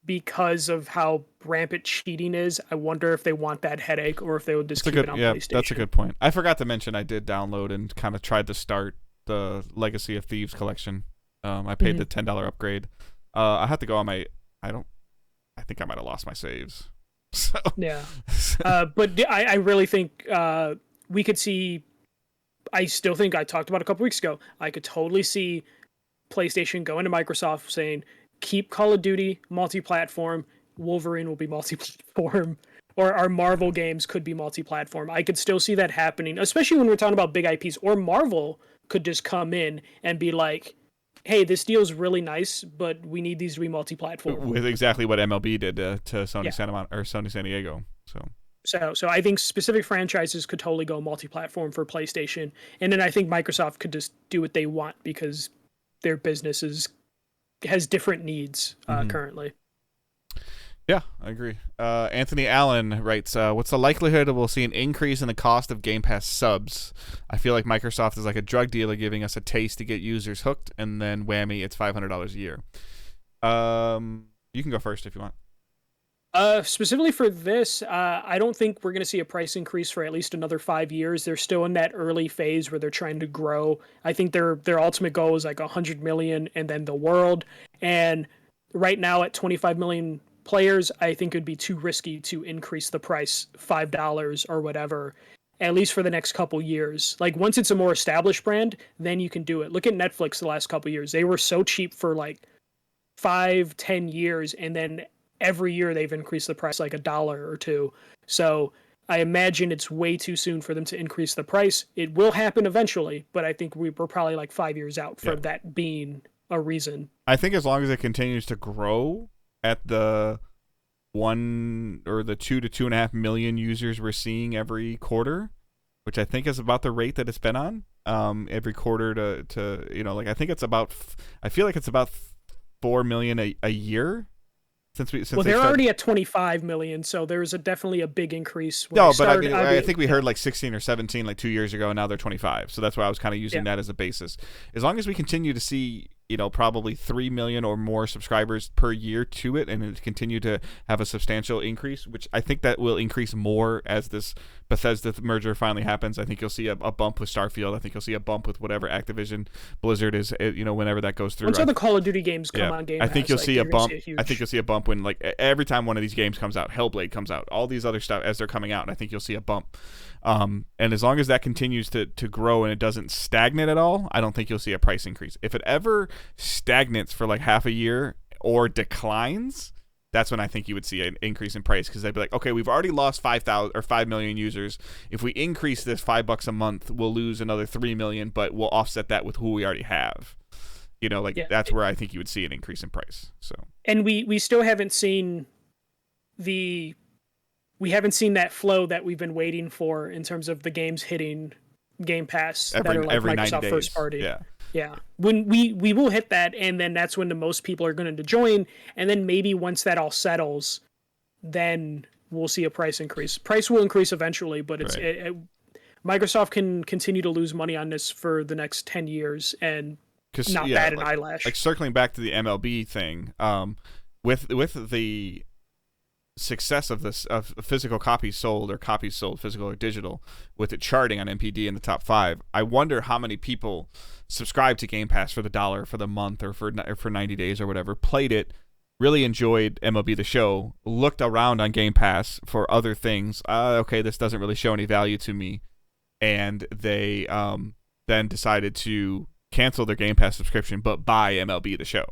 because of how rampant cheating is. I wonder if they want that headache or if they would just keep it on PlayStation. That's a good point. I forgot to mention I did download and kind of tried to start the Legacy of Thieves collection. I paid the $10 upgrade. I have to go on my. I think I might have lost my saves. So. Yeah, but I really think we could see. I still think I talked about a couple weeks ago. I could totally see PlayStation going to Microsoft saying, keep Call of Duty multi-platform, Wolverine will be multi-platform, or our Marvel games could be multi-platform. I could still see that happening, especially when we're talking about big IPs. Or Marvel could just come in and be like, hey, this deal's really nice, but we need these to be multi-platform. With exactly what MLB did to Sony Sony San Diego. So I think specific franchises could totally go multi-platform for PlayStation, and then I think Microsoft could just do what they want because their business has different needs currently. Yeah, I agree. Anthony Allen writes, what's the likelihood we'll see an increase in the cost of Game Pass subs? I feel like Microsoft is like a drug dealer giving us a taste to get users hooked, and then whammy, it's $500 a year. You can go first if you want. Specifically for this, I don't think we're going to see a price increase for at least another 5 years. They're still in that early phase where they're trying to grow. I think their ultimate goal is like 100 million and then the world. And right now at 25 million players, I think it'd be too risky to increase the price $5 or whatever, at least for the next couple years. Like once it's a more established brand, then you can do it. Look at Netflix the last couple years. They were so cheap for like 5-10 years, and then every year they've increased the price like $1 or $2. So I imagine it's way too soon for them to increase the price. It will happen eventually, but I think we're probably like 5 years out for that being a reason. I think as long as it continues to grow at the 1 or the 2 to 2.5 million users we're seeing every quarter, which I think is about the rate that it's been on every quarter to I think it's about, I feel like it's about 4 million a year. Since they're already at 25 million, so there's definitely a big increase. No, but I think we heard like 16 or 17 like 2 years ago, and now they're 25. So that's why I was kind of using that as a basis. As long as we continue to see probably 3 million or more subscribers per year to it, and it continue to have a substantial increase, which I think that will increase more as this Bethesda merger finally happens. I think you'll see a bump with Starfield. I think you'll see a bump with whatever Activision Blizzard is, whenever that goes through. Once all the Call of Duty games come on Game Pass, I think you'll see a bump. Huge... I think you'll see a bump when, like, every time one of these games comes out, Hellblade comes out, all these other stuff as they're coming out, and I think you'll see a bump. And as long as that continues to grow and it doesn't stagnate at all, I don't think you'll see a price increase. If it ever stagnates for like half a year or declines, that's when I think you would see an increase in price, because they'd be like, okay, we've already lost 5,000 or 5 million users. If we increase this $5 a month, we'll lose another 3 million, but we'll offset that with who we already have. That's where I think you would see an increase in price. So, and we still haven't seen we haven't seen that flow that we've been waiting for in terms of the games hitting Game Pass that are like Microsoft first party. Yeah. When we will hit that, and then that's when the most people are going to join, and then maybe once that all settles, then we'll see a price increase. Price will increase eventually, but Microsoft can continue to lose money on this for the next 10 years and not bat an eyelash. Like, circling back to the MLB thing, with the success of this of physical copies sold, or copies sold physical or digital, with it charting on NPD in the top 5, I wonder how many people subscribed to Game Pass for the $1 for the month, or for 90 days or whatever, played it, really enjoyed MLB The Show, looked around on Game Pass for other things. Okay, this doesn't really show any value to me, and they then decided to cancel their Game Pass subscription but buy MLB The Show.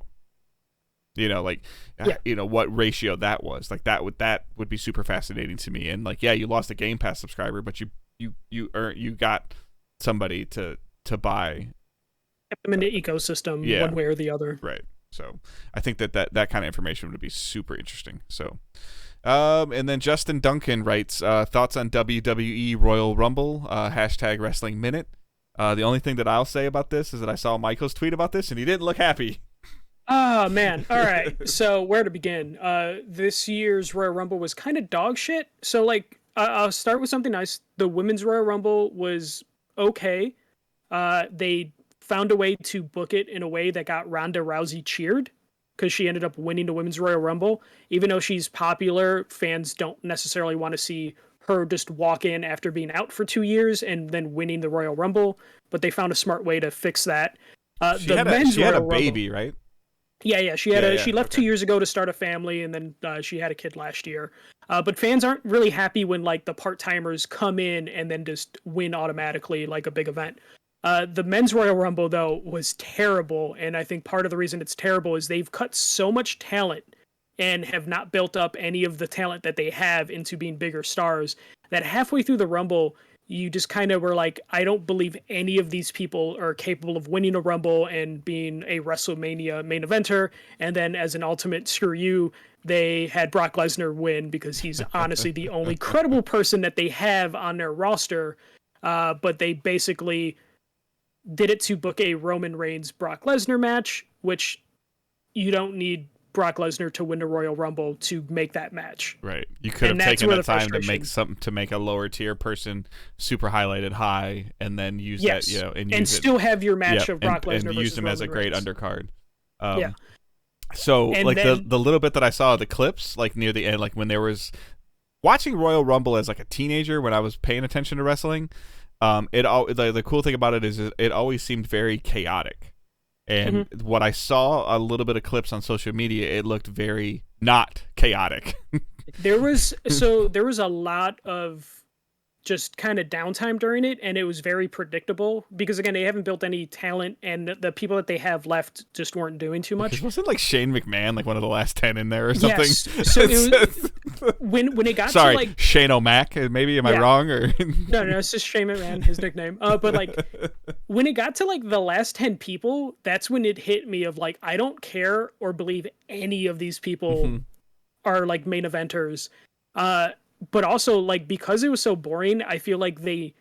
What ratio that was. Like, that would be super fascinating to me. And like, you lost a Game Pass subscriber, but you got somebody to buy. Kept them in the ecosystem one way or the other. Right. So I think that kind of information would be super interesting. So, and then Justin Duncan writes, thoughts on WWE Royal Rumble, hashtag Wrestling Minute. The only thing that I'll say about this is that I saw Michael's tweet about this, and he didn't look happy. Oh, man. All right. So where to begin? This year's Royal Rumble was kind of dog shit. So, like, I'll start with something nice. The Women's Royal Rumble was okay. They found a way to book it in a way that got Ronda Rousey cheered, because she ended up winning the Women's Royal Rumble. Even though she's popular, fans don't necessarily want to see her just walk in after being out for 2 years and then winning the Royal Rumble. But they found a smart way to fix that. She had a baby, right? Yeah. She left 2 years ago to start a family, and then she had a kid last year. But fans aren't really happy when, like, the part-timers come in and then just win automatically, like a big event. The Men's Royal Rumble, though, was terrible, and I think part of the reason it's terrible is they've cut so much talent and have not built up any of the talent that they have into being bigger stars, that halfway through the Rumble, you just kind of were like, I don't believe any of these people are capable of winning a Rumble and being a WrestleMania main eventer. And then as an ultimate screw you, they had Brock Lesnar win, because he's honestly the only credible person that they have on their roster. But they basically did it to book a Roman Reigns Brock Lesnar match, which you don't need Brock Lesnar to win the Royal Rumble to make that match. Right. You could have taken the time to make a lower tier person super highlighted high, and then use that, and still have your match of Brock Lesnar and use them as a great Reigns. Undercard. So, and like, then, the little bit that I saw of the clips, like near the end, like when there was watching Royal Rumble as like a teenager, when I was paying attention to wrestling, the cool thing about it is it always seemed very chaotic. And what I saw a little bit of clips on social media, it looked very not chaotic. There was a lot of just kind of downtime during it, and it was very predictable, because again, they haven't built any talent, and the people that they have left just weren't doing too much. Wasn't like Shane McMahon like one of the last 10 in there or something? Yes. So it was, when it got to like Shane O'Mac, maybe, am I wrong? Or no, it's just Shane McMahon, his nickname. But like when it got to like the last 10 people, that's when it hit me of like, I don't care or believe any of these people are like main eventers. But also, like, because it was so boring, I feel like they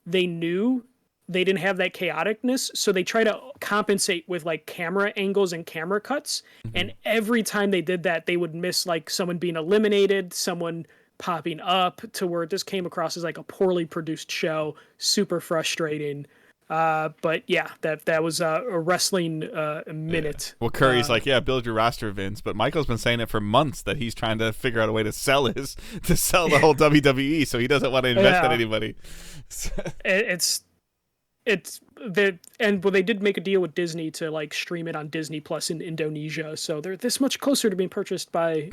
knew they didn't have that chaoticness, so they try to compensate with like camera angles and camera cuts. And every time they did that, they would miss like someone being eliminated, someone popping up, to where it just came across as like a poorly produced show, super frustrating. But yeah, that was a wrestling minute. Well, Curry's like, yeah, build your roster, Vince. But Michael's been saying it for months that he's trying to figure out a way to sell the whole WWE, so he doesn't want to invest in anybody. Well, they did make a deal with Disney to like stream it on Disney Plus in Indonesia, so they're this much closer to being purchased by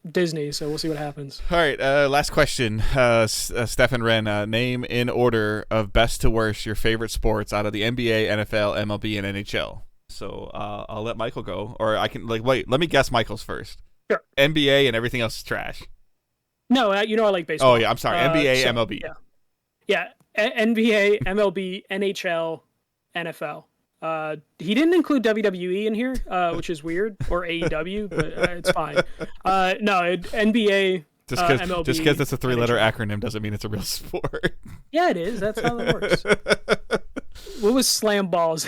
Disney. So we'll see what happens. All right, last question. Stefan Wren, name in order of best to worst your favorite sports out of the NBA, NFL, MLB, and NHL. So I'll let Michael go, or I can wait. Let me guess Michael's first. Sure. NBA and everything else is trash. No, I like baseball. Oh yeah, I'm sorry. NBA, MLB. Yeah. NBA, MLB, NHL, NFL. He didn't include WWE in here, which is weird, or AEW, but it's fine. NBA, MLB. Just because it's a 3-letter acronym doesn't mean it's a real sport. Yeah, it is. That's how it works. What was slam balls?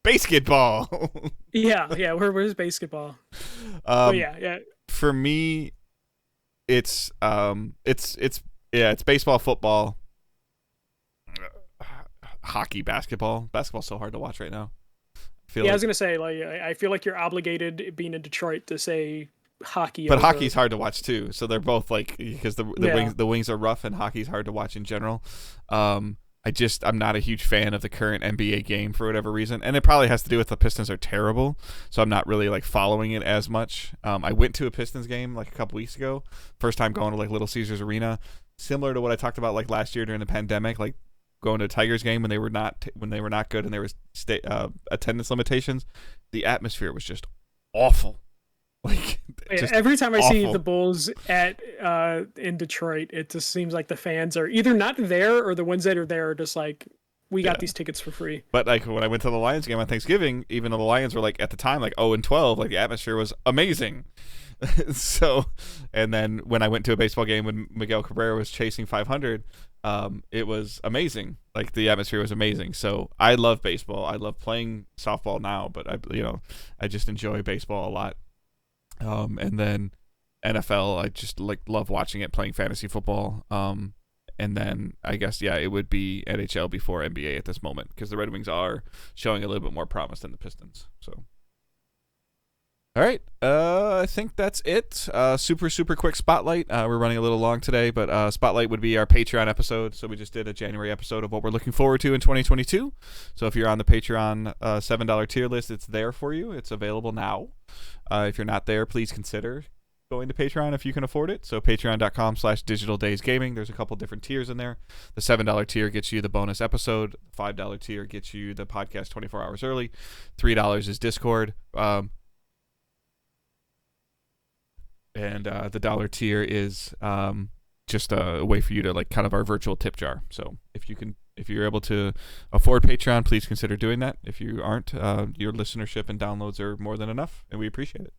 Basketball. Yeah. Where's basketball? Yeah. For me, it's baseball, football, hockey, basketball. Basketball's so hard to watch right now. I was gonna say, I feel like you're obligated being in Detroit to say hockey. But hockey's hard to watch too. So they're both because the wings are rough and hockey's hard to watch in general. I'm not a huge fan of the current NBA game for whatever reason, and it probably has to do with the Pistons are terrible, so I'm not really following it as much. I went to a Pistons game a couple weeks ago, first time going to Little Caesars Arena, similar to what I talked about last year during the pandemic, going to a Tigers game when they were not good and there was attendance limitations. The atmosphere was just awful. Every time I see the Bulls in Detroit, it just seems like the fans are either not there or the ones that are there are just we got these tickets for free. But when I went to the Lions game on Thanksgiving, even though the Lions were at the time 0-12, the atmosphere was amazing. So, and then when I went to a baseball game when Miguel Cabrera was chasing 500, it was amazing. The atmosphere was amazing. So I love baseball. I love playing softball now, but I just enjoy baseball a lot. And then NFL, I just love watching it, playing fantasy football. And then I guess it would be NHL before NBA at this moment because the Red Wings are showing a little bit more promise than the Pistons. So, all right, I think that's it. Super quick spotlight. We're running a little long today, but spotlight would be our Patreon episode. So we just did a January episode of what we're looking forward to in 2022. So if you're on the Patreon $7 tier list, it's there for you. It's available now. If you're not there, please consider going to Patreon if you can afford it. So patreon.com/digitaldaysgaming. There's a couple different tiers in there. The $7 tier gets you the bonus episode. The $5 tier gets you the podcast 24 hours early. $3 is Discord. And the dollar tier is just a way for you to kind of our virtual tip jar. So if you're able to afford Patreon, please consider doing that. If you aren't, your listenership and downloads are more than enough, and we appreciate it.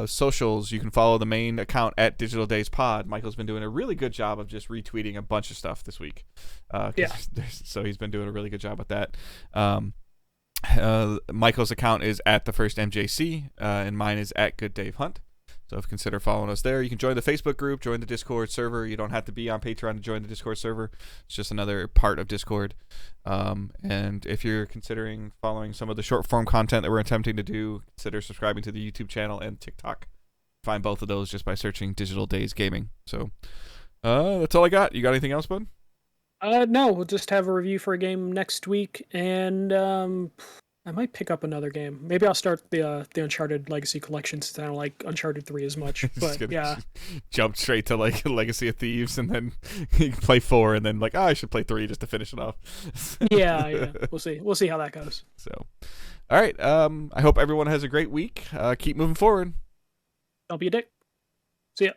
Socials, you can follow the main account at Digital Days Pod. Michael's been doing a really good job of just retweeting a bunch of stuff this week. So he's been doing a really good job with that. Michael's account is at the first MJC, and mine is at Good Dave Hunt. So consider following us there. You can join the Facebook group, join the Discord server. You don't have to be on Patreon to join the Discord server. It's just another part of Discord. And if you're considering following some of the short form content that we're attempting to do, consider subscribing to the YouTube channel and TikTok. Find both of those just by searching Digital Days Gaming. So that's all I got. You got anything else, bud? No, we'll just have a review for a game next week, and I might pick up another game. Maybe I'll start the Uncharted Legacy Collection since I don't like Uncharted 3 as much. But yeah, jump straight to Legacy of Thieves and then play 4 and then I should play 3 just to finish it off. yeah. We'll see how that goes. So, all right. I hope everyone has a great week. Keep moving forward. Don't be a dick. See ya.